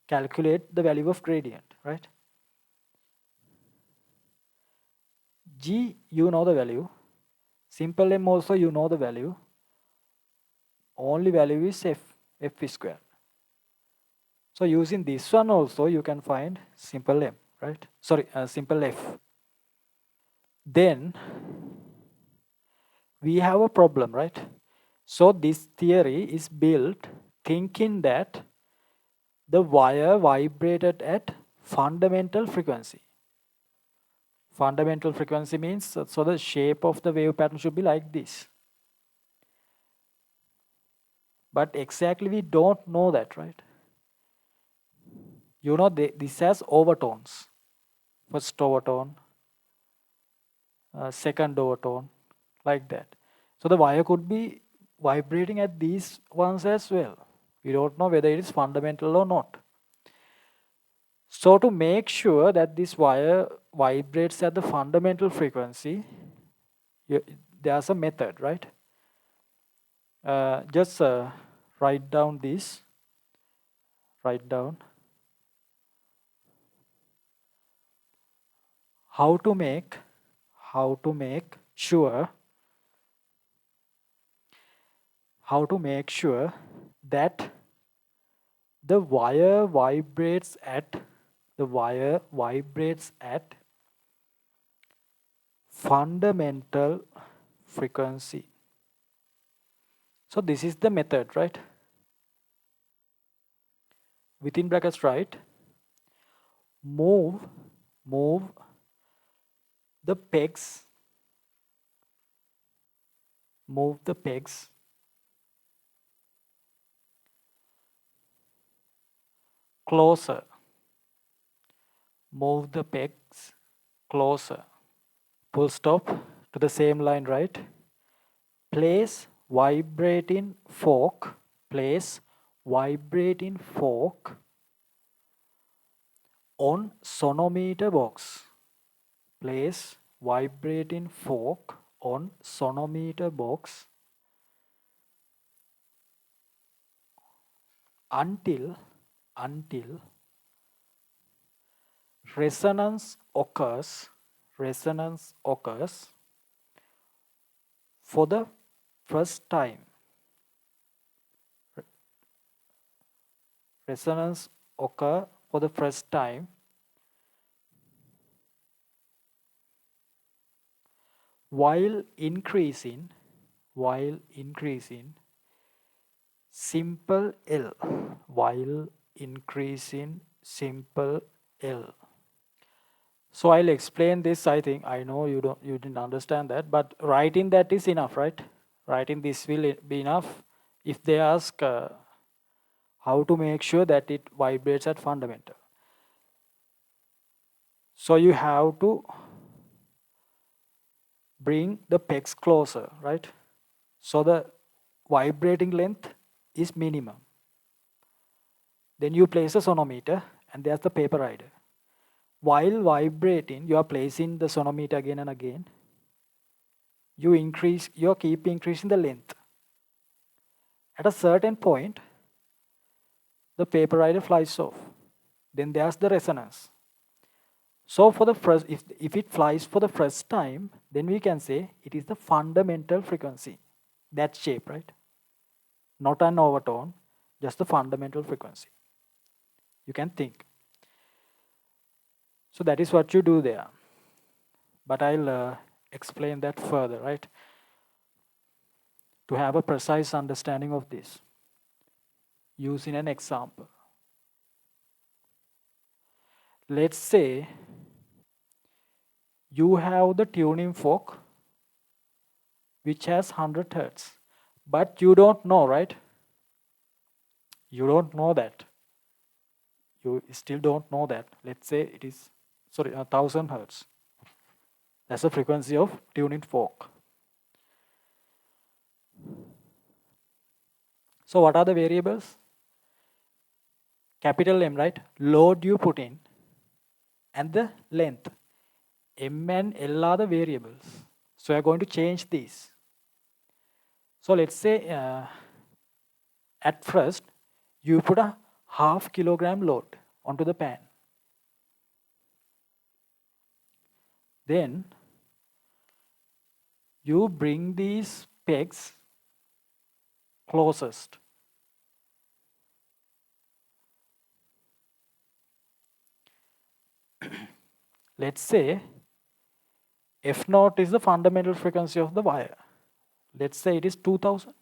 calculate the value of gradient, right? G, you know the value. Simple M also you know the value. Only value is f squared. So using this one also you can find simple M, right? Sorry, simple f. Then we have a problem, right? So this theory is built thinking that the wire vibrated at fundamental frequency. Fundamental frequency means, so the shape of the wave pattern should be like this. But exactly we don't know that, right? You know, this has overtones. First overtone, second overtone, like that. So the wire could be vibrating at these ones as well. We don't know whether it is fundamental or not. So to make sure that this wire vibrates at the fundamental frequency, there's a method, right? Just write down this. Write down how to make sure that the wire vibrates at fundamental frequency. So this is the method, right? Within brackets, right? Move the pegs closer. Move the pegs closer. Full stop to the same line, right? Place vibrating fork. On sonometer box. Place vibrating fork on sonometer box until resonance occurs for the first time. Resonance occur for the first time while increasing simple L. So I'll explain this. I know you didn't understand that, but writing that is enough, right? Writing this will be enough. If they ask how to make sure that it vibrates at fundamental, so you have to bring the pegs closer, right? So the vibrating length is minimum. Then you place a sonometer, and there's the paper rider. While vibrating, you are placing the sonometer again and again. You keep increasing the length. At a certain point, the paper rider flies off. Then there's the resonance. So for the first, if it flies for the first time, then we can say it is the fundamental frequency. That shape, right? Not an overtone, just the fundamental frequency. You can think. So that is what you do there. But I'll explain that further, right? To have a precise understanding of this, using an example. Let's say you have the tuning fork which has 100 hertz, but you don't know, right? You don't know that. You still don't know that. Let's say it is 1000 hertz. That's the frequency of tuning fork. So what are the variables? Capital M, right? Load you put in and the length. M and L are the variables. So you're going to change these. So let's say at first you put a 0.5 kilogram load onto the pan. Then you bring these pegs closest. Let's say F naught is the fundamental frequency of the wire. Let's say it is 2000.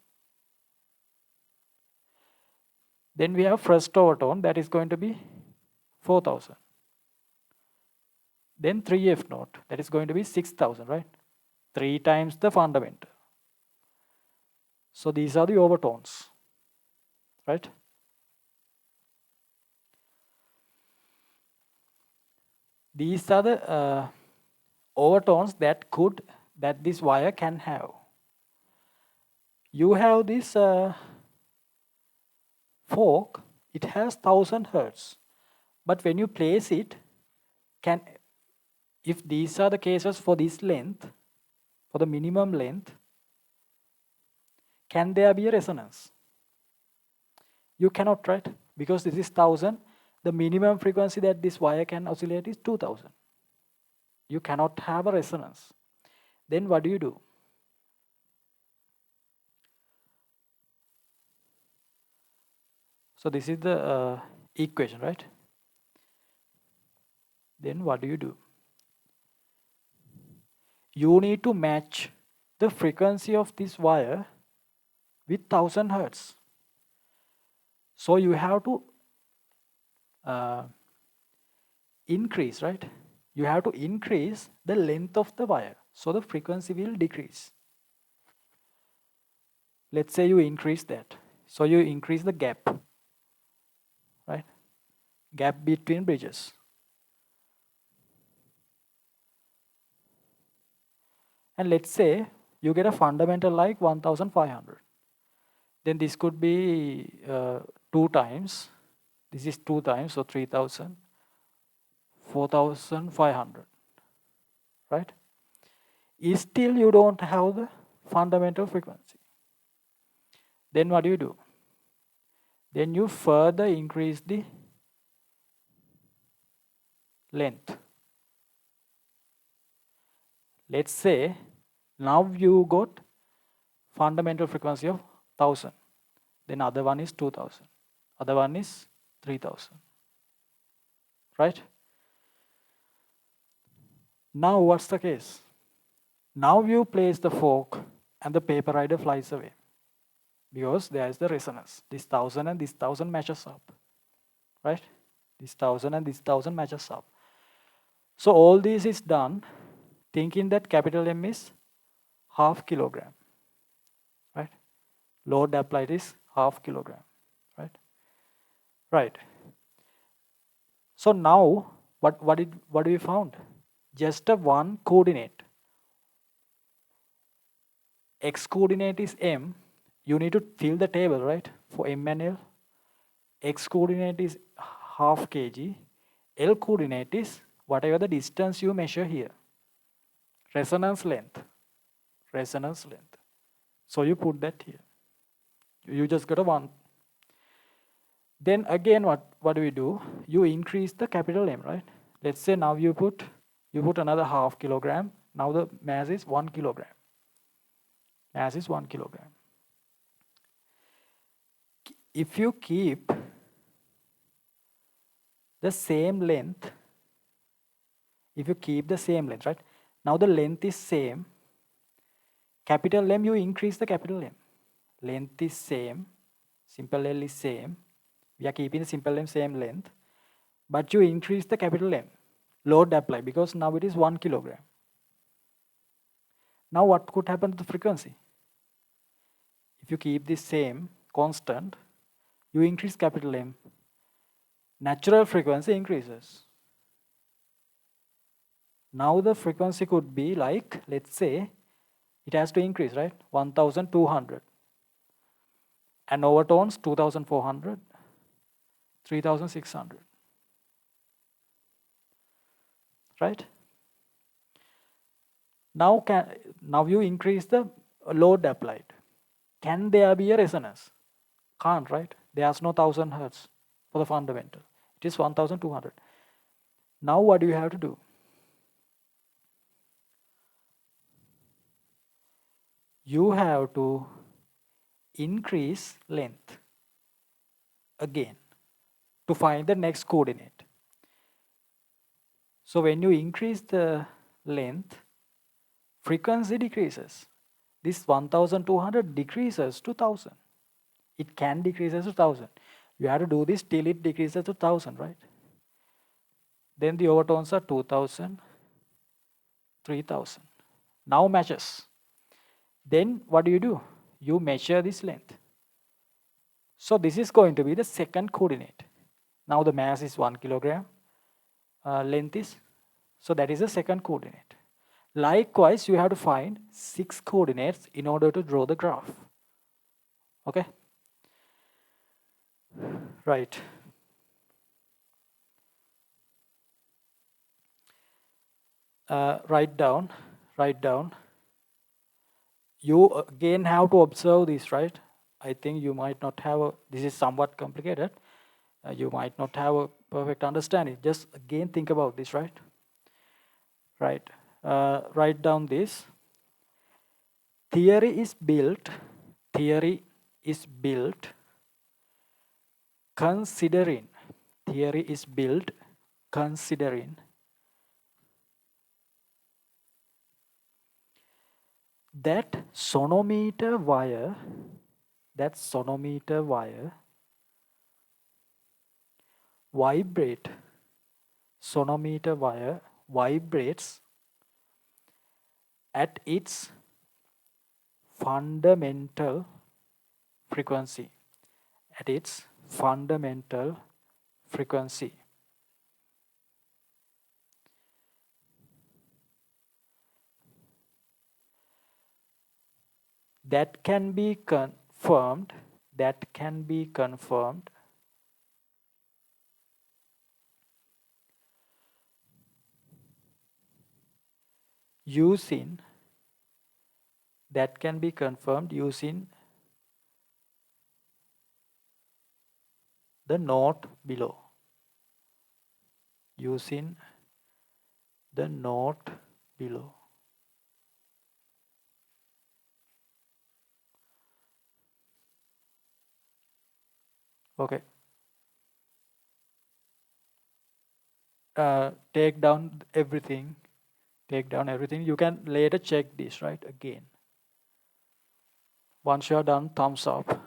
Then we have first overtone, that is going to be 4000. Then 3F note, that is going to be 6000, right? 3 times the fundamental. So these are the overtones, right? These are the overtones that this wire can have. You have this fork, it has 1000 hertz, but when you place it, if these are the cases for this length, for the minimum length, can there be a resonance? You cannot, right? Because this is 1000, the minimum frequency that this wire can oscillate is 2000. You cannot have a resonance. Then what do? So this is the equation, right? Then what do? You need to match the frequency of this wire with 1000 hertz. So you have to increase, right? You have to increase the length of the wire, so the frequency will decrease. Let's say you increase that. So you increase the gap, right? Gap between bridges. And let's say you get a fundamental like 1500. Then this could be 2 times. This is 2 times, so 3000, 4500, right? Still you don't have the fundamental frequency. Then what do? Then you further increase the length. Let's say now you got fundamental frequency of 1000. Then other one is 2000. Other one is 3000. Right? Now what's the case? Now you place the fork and the paper rider flies away. Because there is the resonance. This 1000 and this 1000 matches up. Right? This 1000 and this 1000 matches up. So all this is done thinking that capital M is half kilogram. Right? Load applied is half kilogram. Right? Right. So now what we found? Just a one coordinate. X coordinate is M. You need to fill the table, right? For M and L. X coordinate is half kg. L coordinate is whatever the distance you measure here. Resonance length. Resonance length. So you put that here. You just got a 1. Then again, what do? You increase the capital M, right? Let's say now you put another half kilogram. Now the mass is 1 kilogram. Mass is 1 kilogram. If you keep the same length, right? Now the length is same. Capital M, you increase the capital M. Length is same. Simple L is same. We are keeping the simple M same length. But you increase the capital M. Load apply because now it is 1 kilogram. Now what could happen to the frequency? If you keep this same constant, you increase capital M. Natural frequency increases. Now the frequency could be like, let's say, it has to increase, right? 1200. And overtones 2400, 3600. Right? Now you increase the load applied. Can there be a resonance? Can't, right? There's no 1000 hertz for the fundamental. It is 1200. Now what do you have to do? You have to increase length again to find the next coordinate. So when you increase the length, frequency decreases. This 1200 decreases to 1000. It can decrease to 1000. You have to do this till it decreases to 1000, right? Then the overtones are 2000, 3000. Now matches. Then what do? You measure this length. So this is going to be the second coordinate. Now the mass is 1 kilogram, length is, so that is the second coordinate. Likewise, you have to find 6 coordinates in order to draw the graph. Okay? Right. Write down. You again have to observe this, right? I think you might not have this is somewhat complicated. You might not have a perfect understanding. Just again think about this, right? Right. Write down this. Theory is built considering that sonometer wire vibrate sonometer wire vibrates at its fundamental frequency. That can be confirmed using the note below. Okay. Take down everything. You can later check this, right? Again. Once you are done, thumbs up.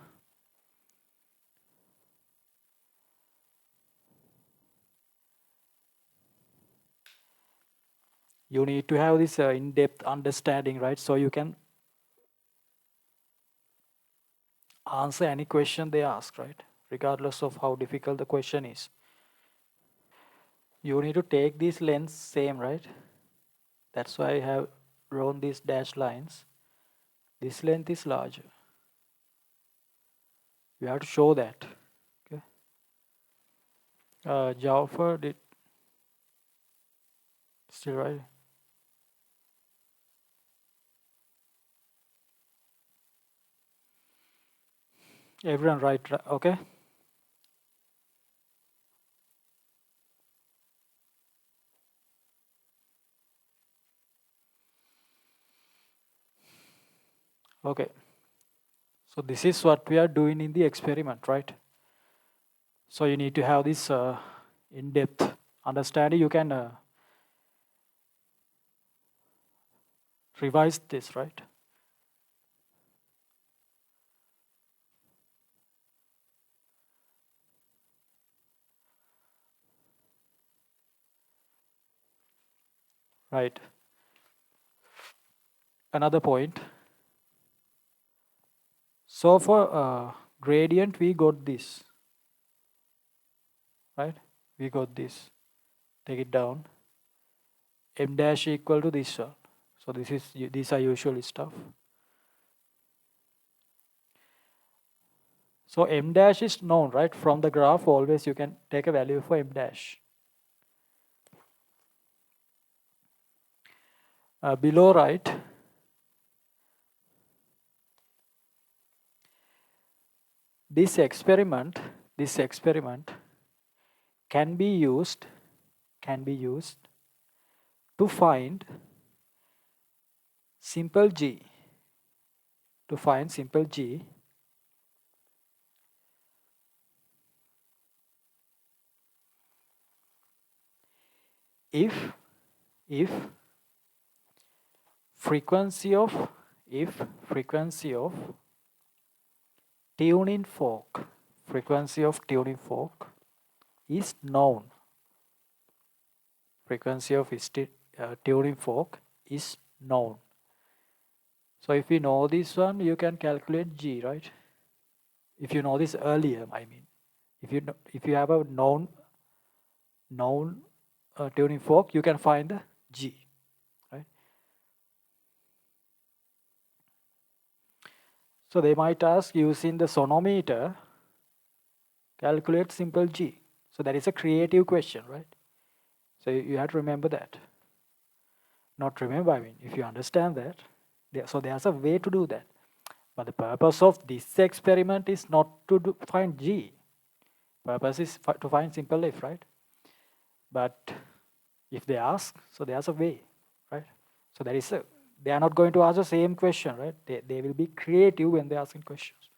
You need to have this in-depth understanding, right? So you can answer any question they ask, right? Regardless of how difficult the question is. You need to take these lengths same, right? That's why I have drawn these dashed lines. This length is larger. You have to show that. Okay. Jaffer did still right. Everyone right? Okay. Okay. So this is what we are doing in the experiment, right? So you need to have this in-depth understanding. You can revise this, right? Right. Another point. So for gradient, we got this, right? We got this. Take it down. M dash equal to this one. So these are usual stuff. So M dash is known, right? From the graph, always you can take a value for M dash. Below right, this experiment can be used to find simple g. If frequency of tuning fork frequency of tuning fork is known. Frequency of tuning fork is known. So if you know this one, you can calculate G, right? If you know this earlier, I mean, if you have a known tuning fork, you can find the G, right? So they might ask, using the sonometer, calculate simple G. So that is a creative question, right? So you have to remember that. Not remember, I mean, if you understand that, so there's a way to do that. But the purpose of this experiment is not to find G. Purpose is to find simple F, right? But if they ask, so there's a way, right? So they are not going to ask the same question, right? They will be creative when they're asking questions,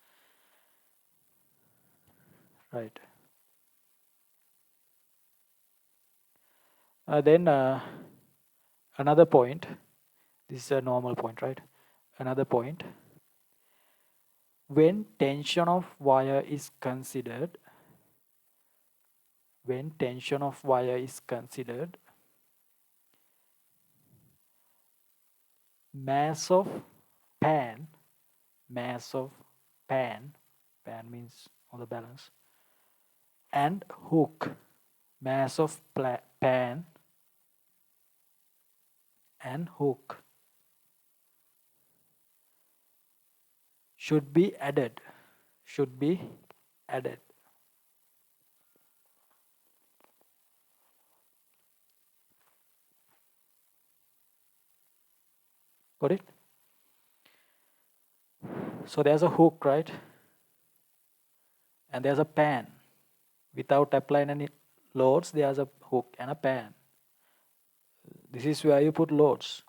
right? Then another point, this is a normal point, right? Another point, when tension of wire is considered, mass of pan, pan means on the balance, and hook, mass of pan and hook should be added. Got it? So there's a hook, right? And there's a pan. Without applying any loads, there's a hook and a pan. This is where you put loads.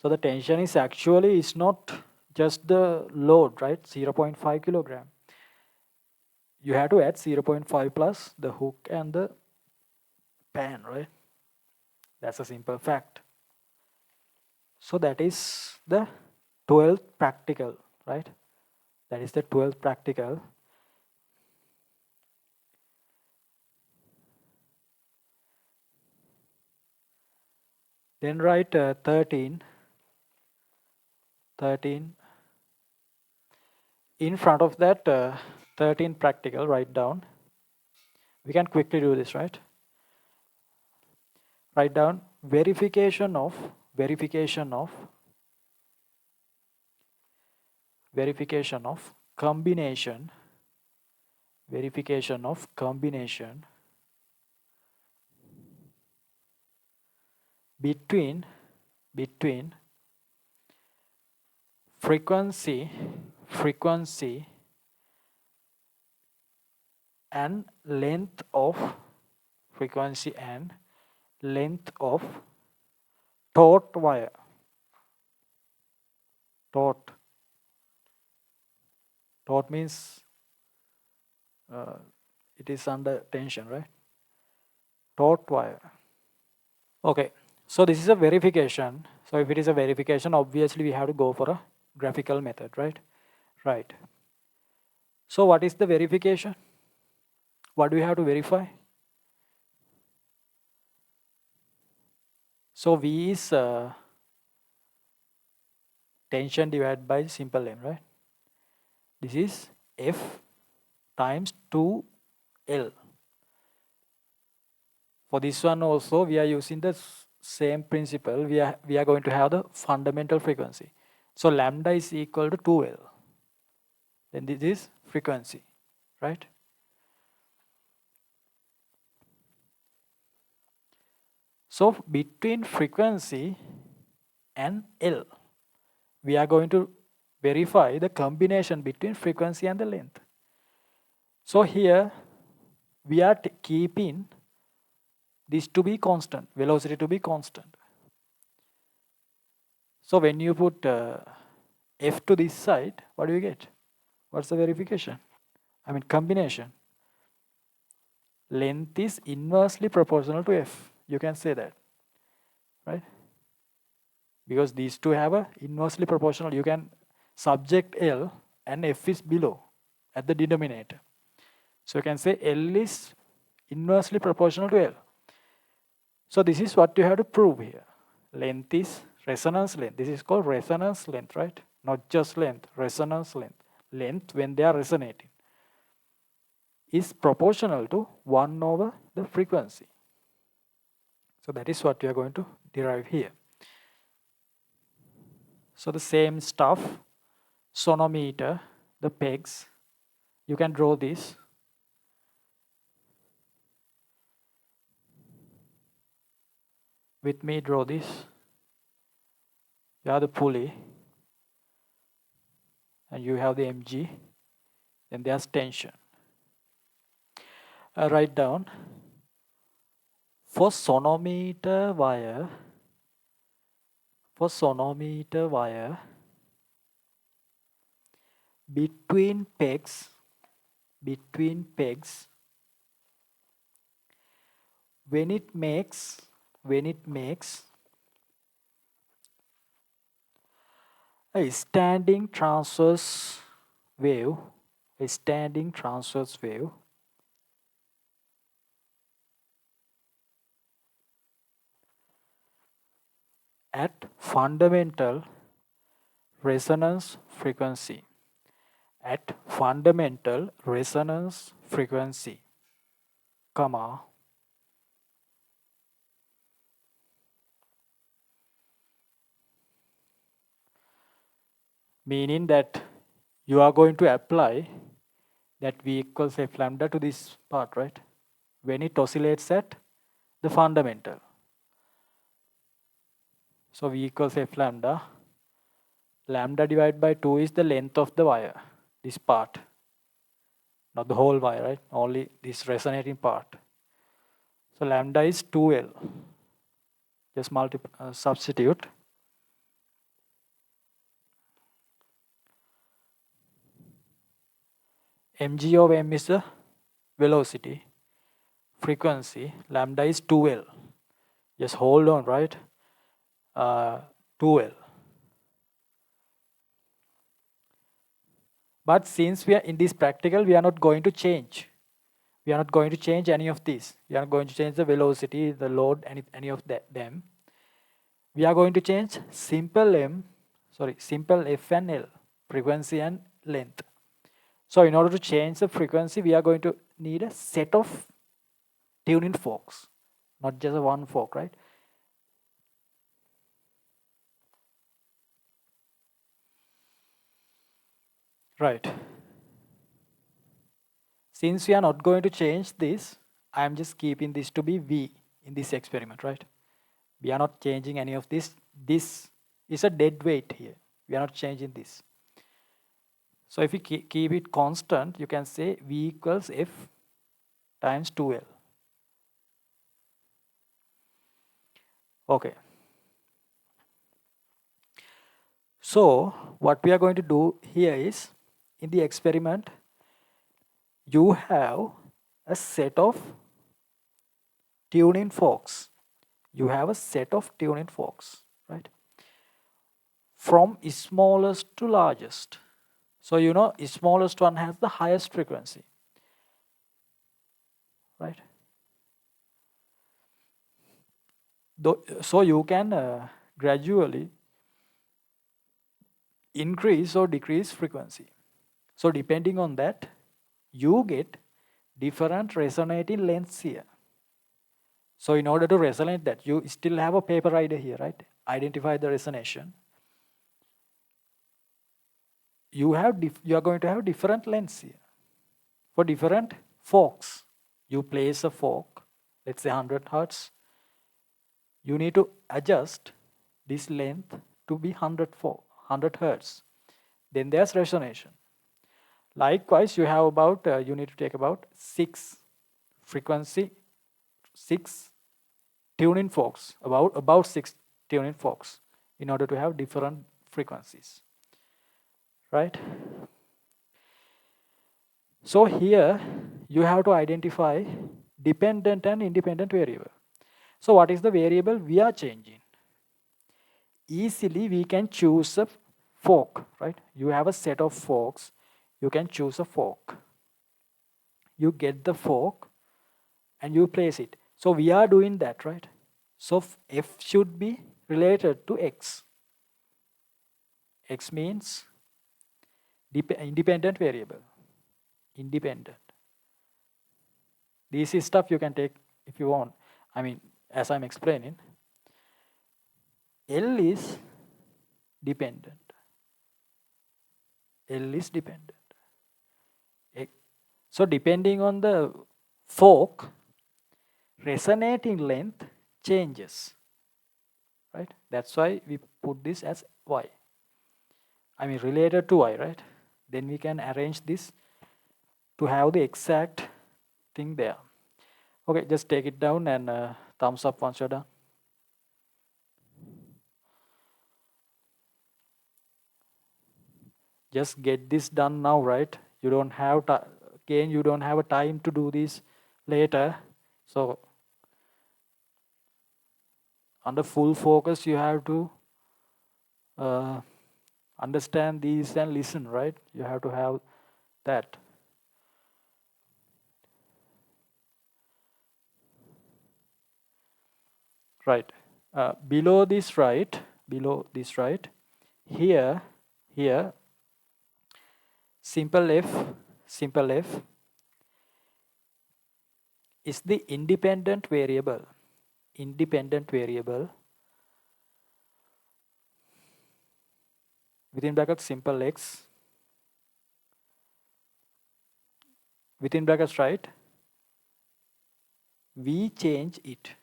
So the tension is actually is not just the load, right? 0.5 kilogram. You have to add 0.5 plus the hook and the pan, right? That's a simple fact. So that is the 12th practical, right? That is the 12th practical. Then write 13. In front of that 13 practical, write down. We can quickly do this, right? Write down verification of combination between frequency and length of taut wire. Taut means it is under tension, right? Taut wire. Okay, so this is a verification. So if it is a verification, obviously we have to go for a graphical method, right? Right. So what is the verification? What do we have to verify? So V is tension divided by simple M, right? This is F times 2L. For this one also, we are using the same principle. We are going to have the fundamental frequency. So lambda is equal to 2L. Then this is frequency, right? So between frequency and L, we are going to verify the combination between frequency and the length. So here we are keeping this to be constant, velocity to be constant. So when you put F to this side, what do you get? What's the verification? I mean combination. Length is inversely proportional to F. You can say that, right? Because these two have a inversely proportional. You can subject L and F is below at the denominator. So you can say L is inversely proportional to L. So this is what you have to prove here. Length is resonance length. This is called resonance length, right? Not just length, resonance length. Length when they are resonating is proportional to 1 over the frequency. So that is what we are going to derive here. So the same stuff, sonometer, the pegs, you can draw this. With me, draw this. You have the pulley, and you have the mg, then there's tension. Write down, for sonometer wire, between pegs, when it makes a standing transverse wave, at fundamental resonance frequency, comma, meaning that you are going to apply that V equals F lambda to this part, right? When it oscillates at the fundamental. So V equals F lambda. Lambda divided by 2 is the length of the wire, this part. Not the whole wire, right? Only this resonating part. So lambda is 2L. Just substitute. Mg of M is the velocity. Frequency. Lambda is 2L. Just hold on, right? 2L. But since we are in this practical, we are not going to change. We are not going to change any of these. We are not going to change the velocity, the load, any of them. We are going to change simple F and L, frequency and length. So in order to change the frequency, we are going to need a set of tuning forks, not just one fork, right? Right. Since we are not going to change this, I am just keeping this to be V in this experiment, right? We are not changing any of this. This is a dead weight here. We are not changing this. So if you keep it constant, you can say V equals F times 2L. Okay. So what we are going to do here is, in the experiment, you have a set of tuning forks. Right? From smallest to largest. So you know, smallest one has the highest frequency. Right? So you can gradually increase or decrease frequency. So depending on that, you get different resonating lengths here. So in order to resonate that, you still have a paper rider here, right? Identify the resonation. You are going to have different lengths here. For different forks, you place a fork, let's say 100 hertz. You need to adjust this length to be 100 hertz. Then there's resonation. Likewise, you have about, you need to take about 6 tuning forks, about 6 tuning forks in order to have different frequencies, right? So here you have to identify dependent and independent variable. So what is the variable we are changing? Easily we can choose a fork, right? You have a set of forks, you can choose a fork. you get the fork and you place it. So we are doing that, right? So f should be related to x. X means independent variable. Independent. This is stuff you can take if you want. I mean, as I'm explaining, L is dependent. L is dependent. So depending on the fork, resonating length changes, right? That's why we put this as y. I mean related to y, right? Then we can arrange this to have the exact thing there. Okay, just take it down and thumbs up once you're done. Just get this done now, right? You don't have again, you don't have a time to do this later. So under full focus, you have to understand these and listen, right? You have to have that. Right. Below this, right? Here, simple f is the independent variable. Independent variable within brackets simple x within brackets, right? We change it.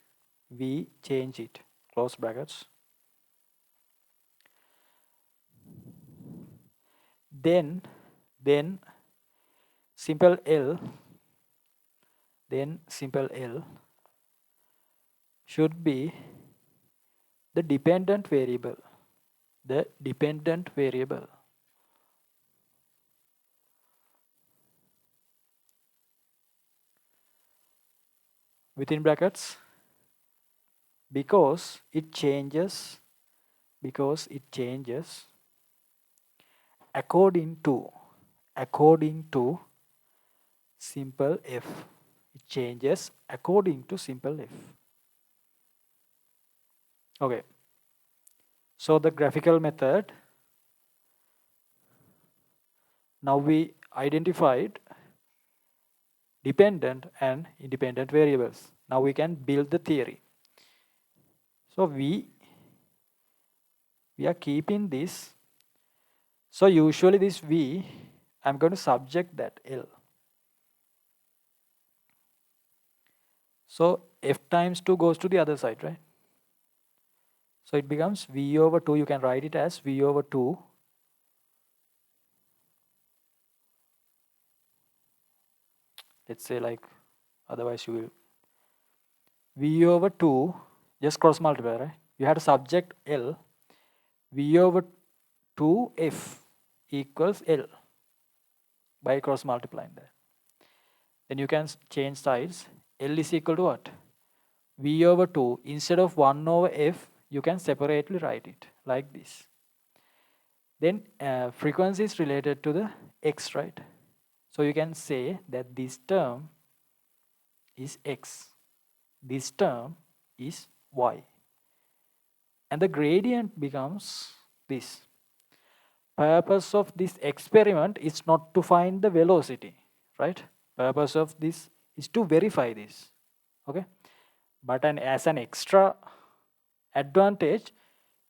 Close brackets. Then simple L should be the dependent variable. The dependent variable. Within brackets, because it changes according to simple f. It changes according to simple f. Okay. So the graphical method, now we identified dependent and independent variables. Now we can build the theory. So we are keeping this. So usually this V, I'm going to subject that L. So F times 2 goes to the other side, right? So it becomes V over 2. You can write it as V over 2. Let's say like, otherwise you will. V over 2, just cross multiply, right? You have to subject L. V over 2F equals L by cross multiplying that. Then you can change sides. L is equal to what? V over 2. Instead of 1 over F, you can separately write it like this. Then frequency is related to the X, right? So you can say that this term is X. This term is Y. And the gradient becomes this. Purpose of this experiment is not to find the velocity, right? Purpose of this is to verify this, okay? But as an extra advantage,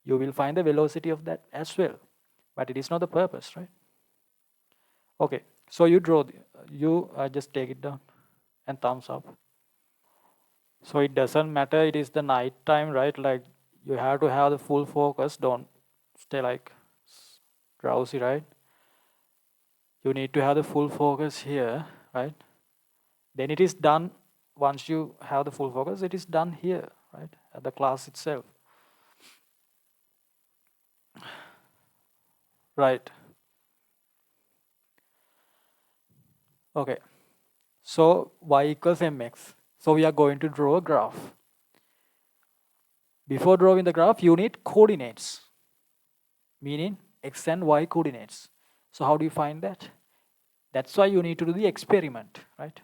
you will find the velocity of that as well. But it is not the purpose, right? Okay, so you draw, just take it down and thumbs up. So it doesn't matter, it is the night time, right? Like you have to have the full focus, don't stay like drowsy, right? You need to have the full focus here, right? Then it is done. Once you have the full focus, it is done here, right? At the class itself. Right. Okay. So y equals mx. So we are going to draw a graph. Before drawing the graph, you need coordinates, meaning x and y coordinates. So how do you find that? That's why you need to do the experiment, right?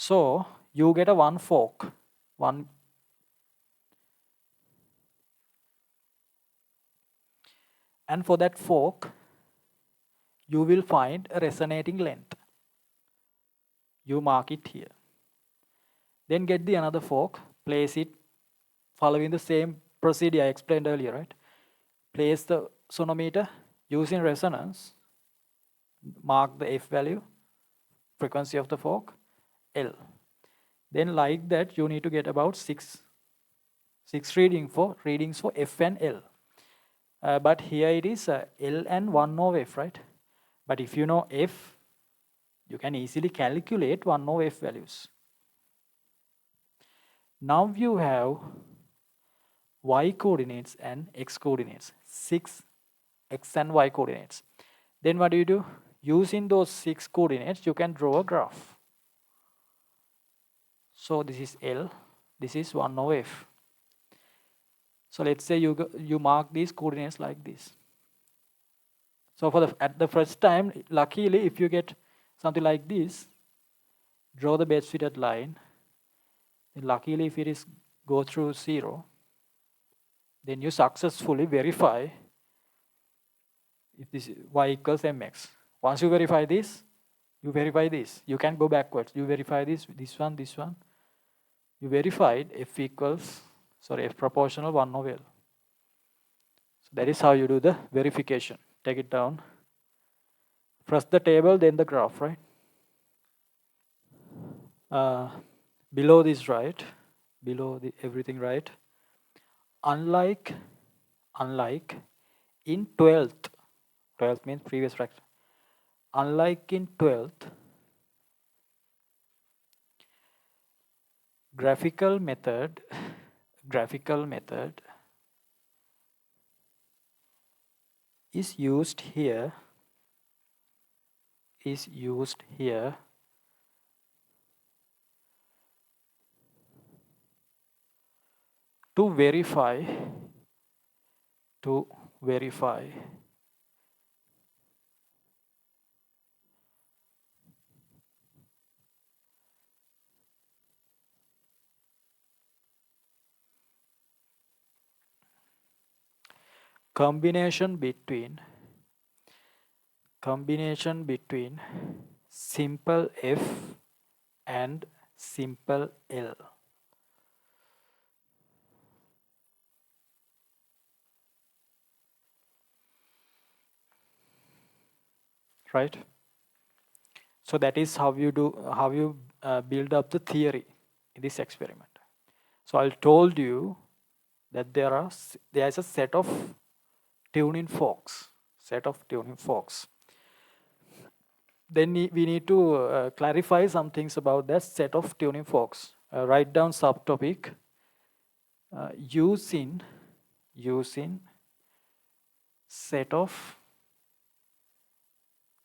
So you get a one fork, and for that fork, you will find a resonating length. You mark it here. Then get the another fork, place it following the same procedure I explained earlier, right? Place the sonometer using resonance, mark the F value, frequency of the fork, L. Then like that, you need to get about six readings for F and L. But here it is L and 1 over F, right? But if you know F, you can easily calculate 1 over F values. Now you have Y coordinates and X coordinates, 6 X and Y coordinates. Then what do? Using those 6 coordinates, you can draw a graph. So this is L, this is 1 over F. So let's say you mark these coordinates like this. So at the first time, luckily, if you get something like this, draw the base fitted line. Then luckily, if it is go through 0, then you successfully verify if this y equals mx. Once you verify this, you verify this. You can go backwards. You verify this one, this one. You verified f proportional 1 over L. So that is how you do the verification. Take it down. First the table, then the graph, right? Below this, right? Below everything, right? Unlike in 12th means previous fraction. Unlike in 12th, graphical method is used here to verify combination between simple F and simple L. Right? So that is how you build up the theory in this experiment. So I told you that there is a set of tuning forks. Then we need to clarify some things about that set of tuning forks. Write down subtopic using set of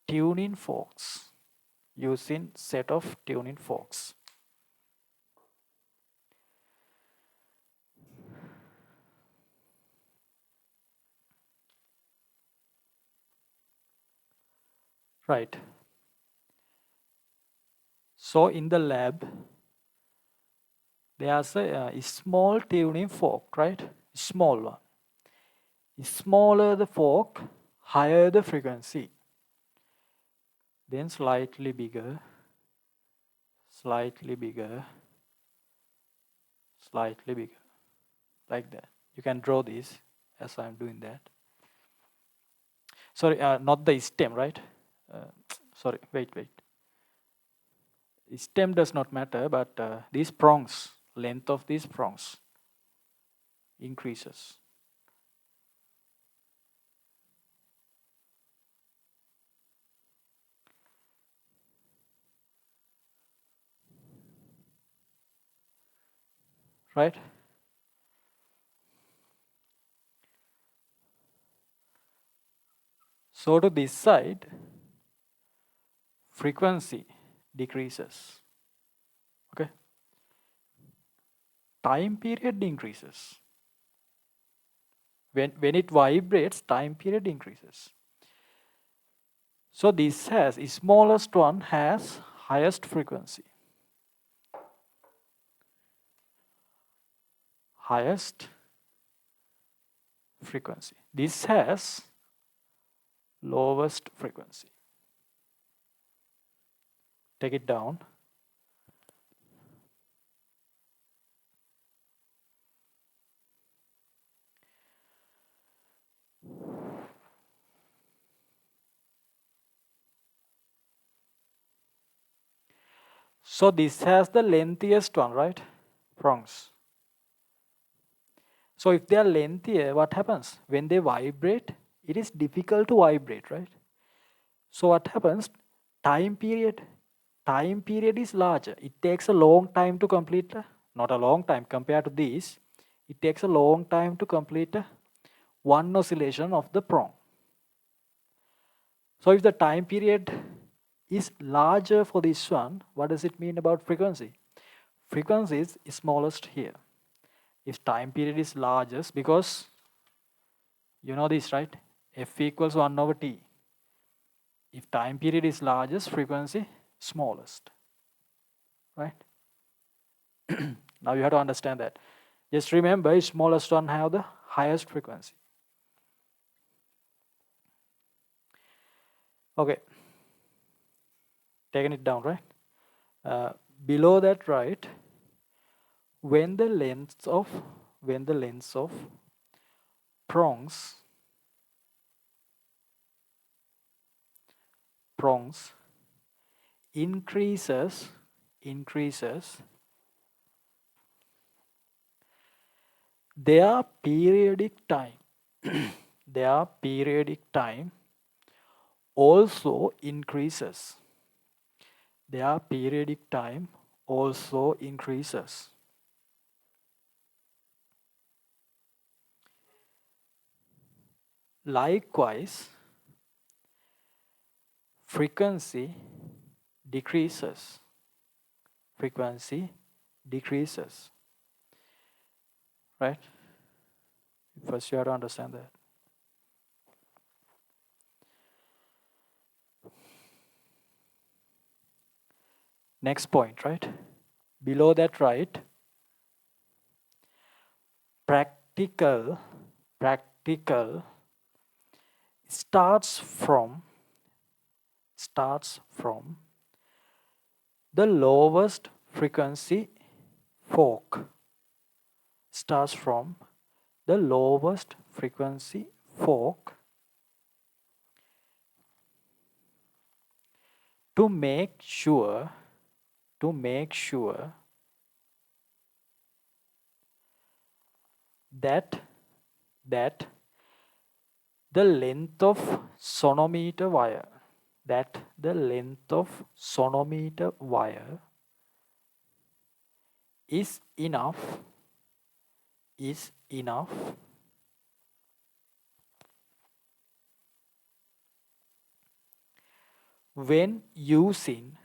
tuning forks. Right. So in the lab, there's a small tuning fork, right? Small one. Smaller the fork, higher the frequency. Then slightly bigger, like that. You can draw this as I'm doing that. Sorry, not the stem, right? Sorry, wait. Stem does not matter, but these prongs, length of these prongs increases. Right? So to this side, frequency decreases. Okay? Time period increases. When it vibrates, time period increases. So this smallest one has highest frequency. highest frequency. This has lowest frequency. Take it down. So this has the lengthiest one, right? Prongs. So if they are lengthier, what happens? When they vibrate, it is difficult to vibrate, right? So what happens? Time period. Time period is larger. It takes a long time to complete, not a long time compared to this. It takes a long time to complete one oscillation of the prong. So if the time period is larger for this one, what does it mean about frequency? Frequency is smallest here. If time period is largest, because you know this, right? F equals 1 over t. If time period is largest, frequency smallest, right? Now you have to understand that. Just remember, smallest one have the highest frequency. Okay, taking it down, right? Below that, right? When the length of prongs increases, their periodic time, their periodic time also increases. Their periodic time also increases. Likewise, frequency decreases. Frequency decreases. Right? First, you have to understand that. Next point, right? Below that, right? Practical starts from the lowest frequency fork. Starts from the lowest frequency fork to make sure that the length of sonometer wire is enough when using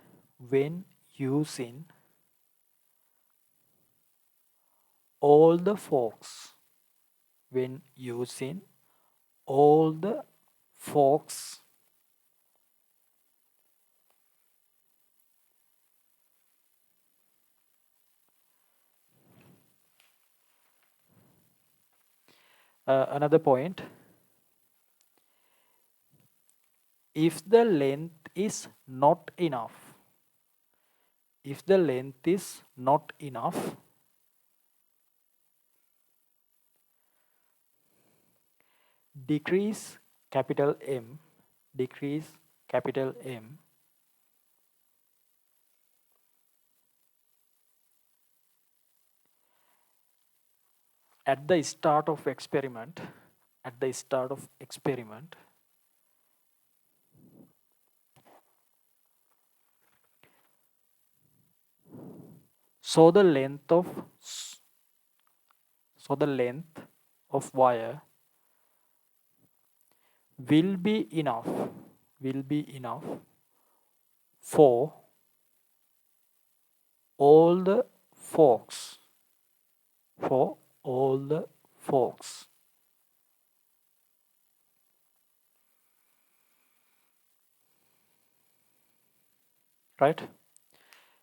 all the forks. When using all the forks. Another point, if the length is not enough, decrease capital M at the start of experiment. So the length of wire will be enough for all the forks. Right?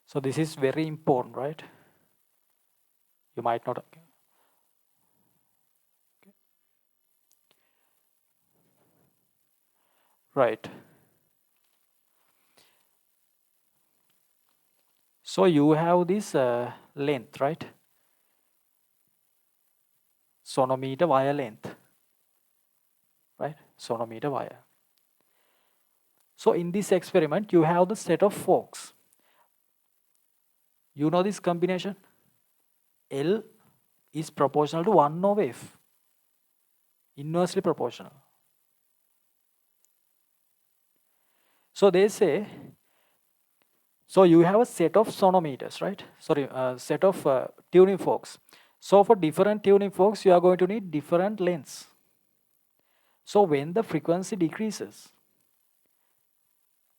So this is very important, right? You might not Right. So you have this length, right? Sonometer wire length, right? Sonometer wire. So in this experiment, you have the set of forks. You know this combination? L is proportional to 1 over F. Inversely proportional. So they say, so you have a set of sonometers, right? Sorry, set of tuning forks. So for different tuning forks, you are going to need different lengths. So when the frequency decreases,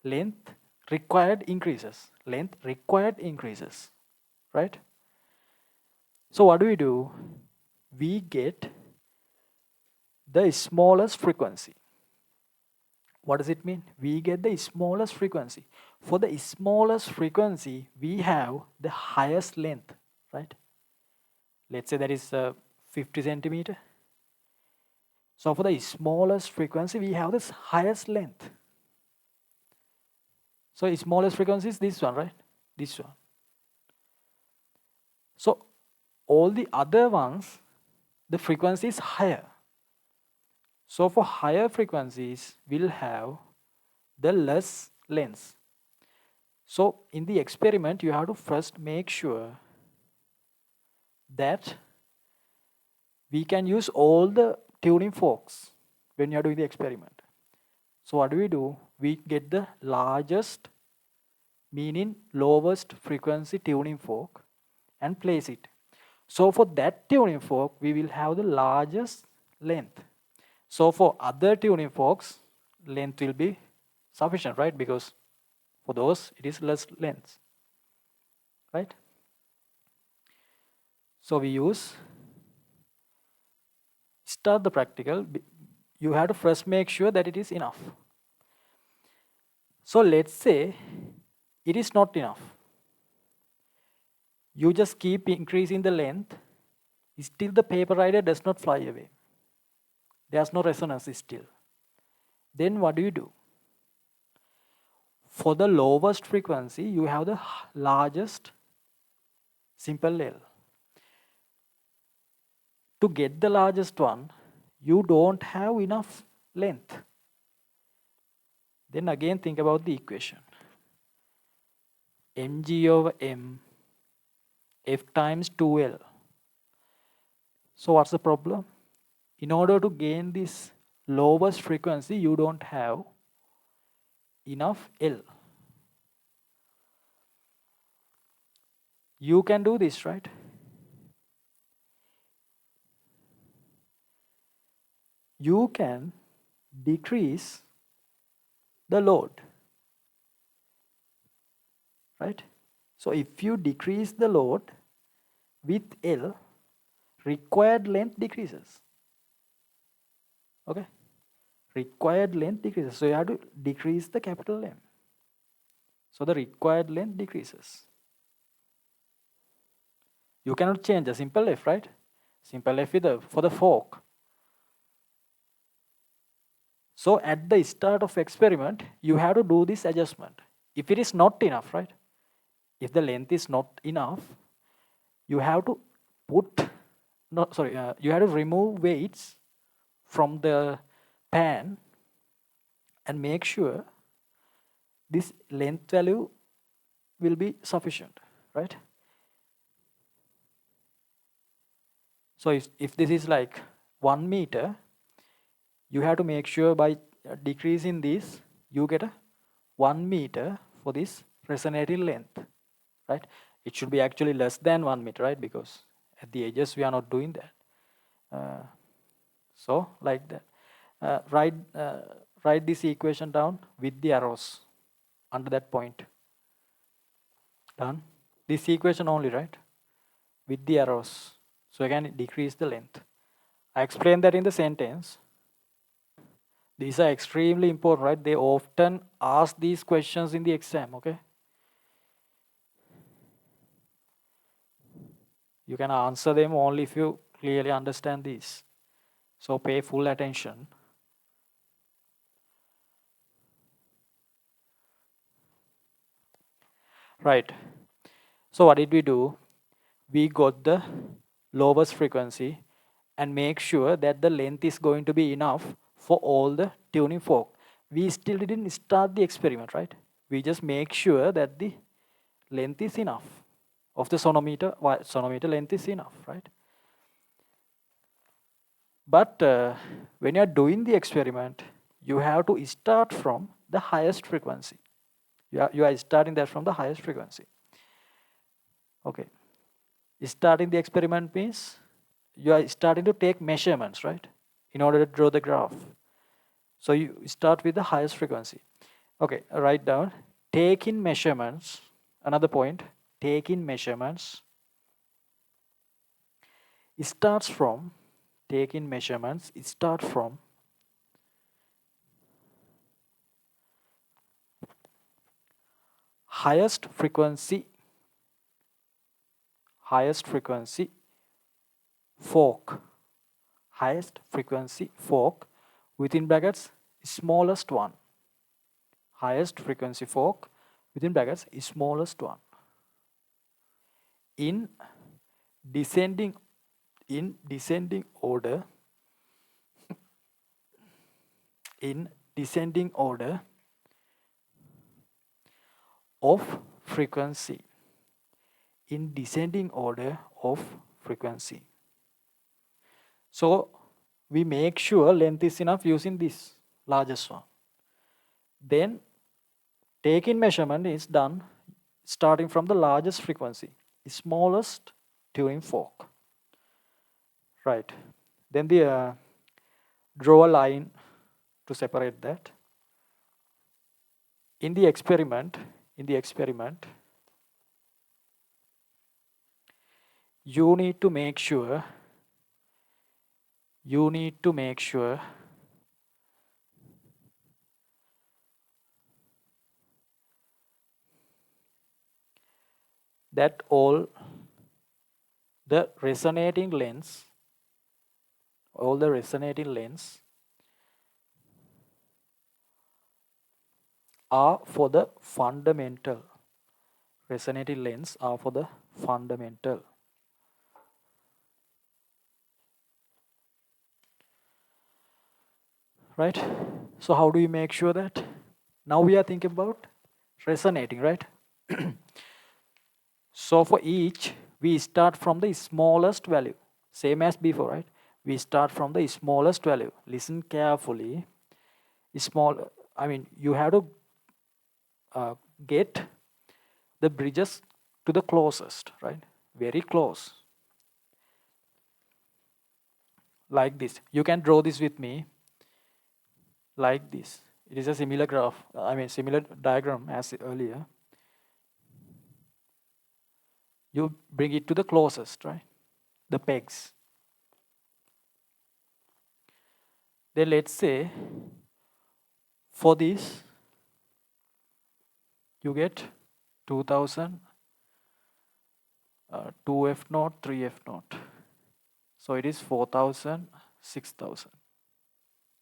length required increases. Length required increases, right? So what do? We get the smallest frequency. What does it mean? We get the smallest frequency. For the smallest frequency, we have the highest length, right? Let's say that is 50 centimeter. So for the smallest frequency, we have this highest length. So smallest frequency is this one, right? This one. So all the other ones, the frequency is higher. So for higher frequencies, we'll have the less length. So in the experiment, you have to first make sure that we can use all the tuning forks when you are doing the experiment. So what do? We get the largest, meaning lowest frequency tuning fork and place it. So for that tuning fork, we will have the largest length. So for other tuning forks, length will be sufficient, right? Because for those, it is less length, right? So we start the practical. You have to first make sure that it is enough. So let's say it is not enough. You just keep increasing the length, still the paper rider does not fly away. There's no resonance still. Then what do? For the lowest frequency, you have the largest simple L. To get the largest one, you don't have enough length. Then again think about the equation. mg over m, f times 2L. So what's the problem? In order to gain this lowest frequency, you don't have enough L. You can do this, right? You can decrease the load, right? So if you decrease the load with L, required length decreases. Okay? Required length decreases. So you have to decrease the capital M. So the required length decreases. You cannot change the simple F, right? Simple F for the fork. So at the start of experiment, you have to do this adjustment. If it is not enough, right? If the length is not enough, you have to you have to remove weights from the pan and make sure this length value will be sufficient, right? So if this is like 1 meter, you have to make sure by decreasing this, you get a 1 meter for this resonating length, right? It should be actually less than 1 meter, right? Because at the edges, we are not doing that. So like that. Write this equation down with the arrows under that point. Done. This equation only, right? With the arrows. So again, decrease the length. I explained that in the sentence. These are extremely important, right? They often ask these questions in the exam, okay? You can answer them only if you clearly understand these. So pay full attention. right? So what did we do? We got the lowest frequency and make sure that the length is going to be enough for all the tuning fork. We still didn't start the experiment, right? We just make sure that the length is enough of the sonometer. Sonometer length is enough, right? But when you are doing the experiment, you have to start from the highest frequency. You are starting that from the highest frequency. Okay. Starting the experiment means you are starting to take measurements, right? In order to draw the graph. So you start with the highest frequency. Okay, write down. Take in measurements. Another point. Take in measurements. It starts from. Take in measurements. It starts from highest frequency. Highest frequency fork. Highest frequency fork within brackets smallest one. Highest frequency fork within brackets is smallest one. In descending order, in descending order of frequency, in descending order of frequency. So we make sure length is enough using this largest one. Then taking measurement is done starting from the largest frequency, smallest tuning fork. Right. Then the draw a line to separate that. In the experiment, you need to make sure that all the resonating lengths are for the fundamental. Resonating lengths are for the fundamental. Right? So how do we make sure that? Now we are thinking about resonating, right? So for each, we start from the smallest value. Same as before, right? We start from the smallest value. Listen carefully. You have to get the bridges to the closest, right? Very close. Like this. You can draw this with me. Like this. It is a similar graph, similar diagram as earlier. You bring it to the closest, right? The pegs. Then let's say for this, you get 2000, 2F0, 3F0. So it is 4000, 6000.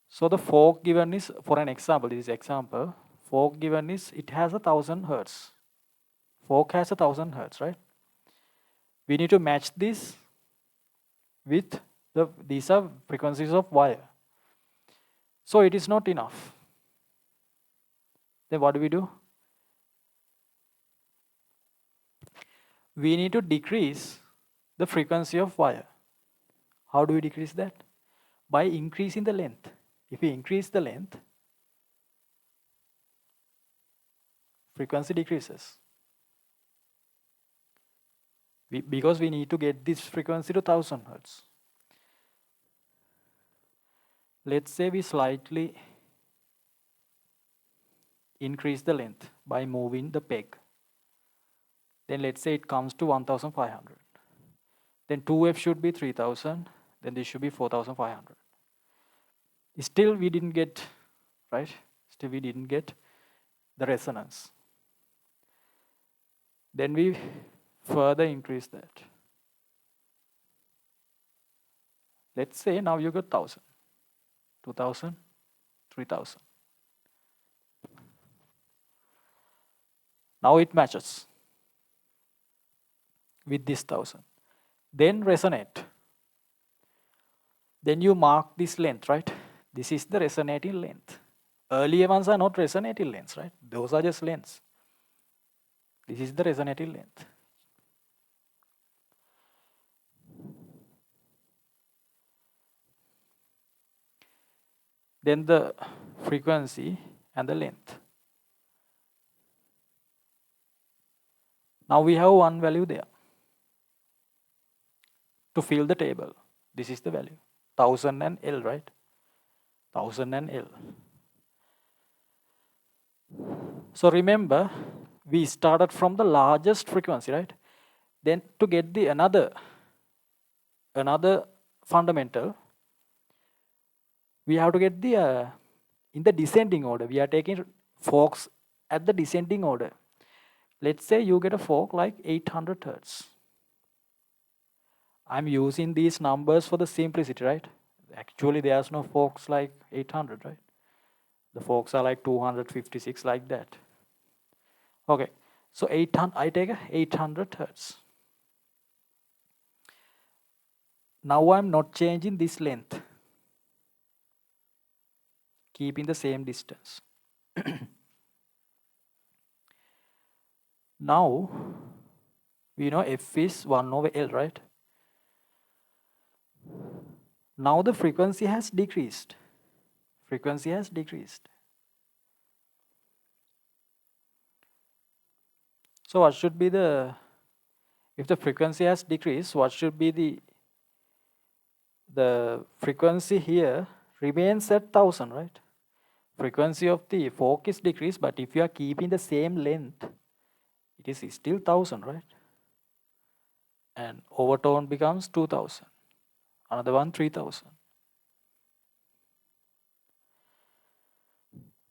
So the fork given is, for an example, this is example, fork given is, it has 1000 hertz. Fork has 1000 hertz, right? We need to match this with these are frequencies of wire. So it is not enough. Then what do? We need to decrease the frequency of wire. How do we decrease that? By increasing the length. If we increase the length, frequency decreases. Because we need to get this frequency to 1000 hertz. Let's say we slightly increase the length by moving the peg. Then let's say it comes to 1500. Then 2F should be 3000. Then this should be 4500. Still we didn't get, right? Still we didn't get the resonance. Then we further increase that. Let's say now you got 1000, 2000, 3000. Now it matches. with this 1000. Then resonate. Then you mark this length, right? This is the resonating length. Earlier ones are not resonating lengths, right? Those are just lengths. This is the resonating length. Then the frequency and the length. Now we have one value there to fill the table. This is the value, 1000 and L, right? 1000 and L. So remember, we started from the largest frequency, right? Then to get the another fundamental, we have to get the in the descending order. We are taking forks at the descending order. Let's say you get a fork like 800 hertz. I'm using these numbers for the simplicity, right? Actually, there's no forks like 800, right? The forks are like 256, like that. Okay, so 800, I take a 800 hertz. Now I'm not changing this length, keeping the same distance. Now, we know F is 1 over L, right? Now the frequency has decreased. Frequency has decreased. So what should be the, if the frequency has decreased, what should be the frequency here remains at 1000, right? Frequency of the fork is decreased, but if you are keeping the same length, it is still 1000, right? And overtone becomes 2000. Another one 3000.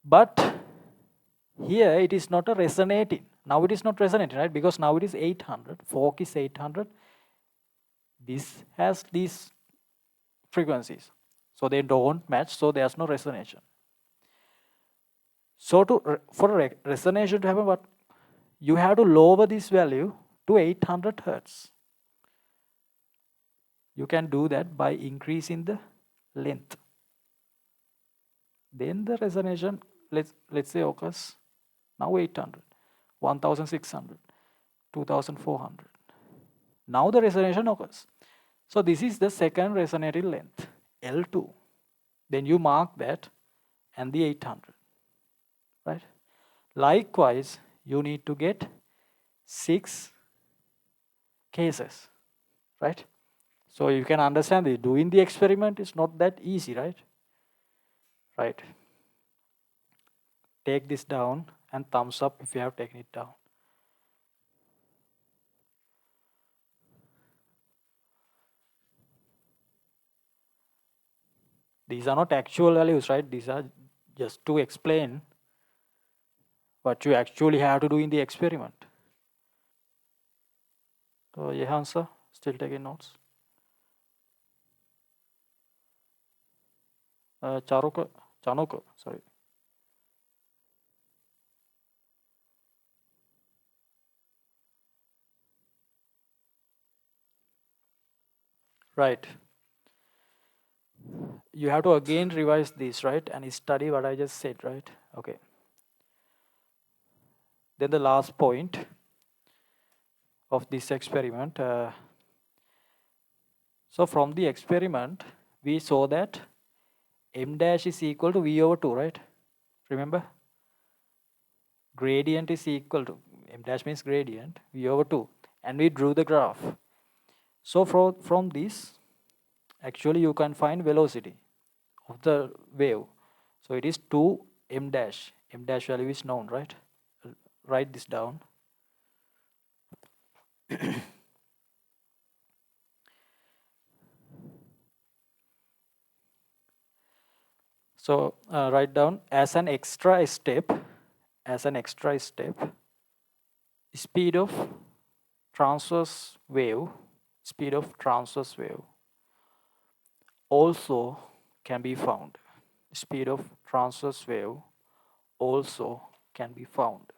But here it is not a resonating. Now it is not resonating, right? Because now it is 800. Fork is 800. This has these frequencies. So they don't match, so there's no resonation. So for resonation to happen, what you have to lower this value to 800 hertz. You can do that by increasing the length. Then the resonation, let's say, occurs now 800, 1600, 2400. Now the resonation occurs. So this is the second resonating length, L2. Then you mark that and the 800, right? Likewise, you need to get 6 cases, right? So you can understand that doing the experiment is not that easy, right? Right. Take this down and thumbs up if you have taken it down. These are not actual values, right? These are just to explain what you actually have to do in the experiment. So, Yehan sir, still taking notes? Chanuka, sorry. Right. You have to again revise this, right? And study what I just said, right? Okay. Then the last point of this experiment. So from the experiment, we saw that m dash is equal to v over 2, right? Remember? Gradient is equal to, m dash means gradient, v over 2. And we drew the graph. So from this, actually you can find velocity of the wave. So it is 2 m dash. M dash value is known, right? Write this down. So write down as an extra step, speed of transverse wave also can be found. Speed of transverse wave also can be found.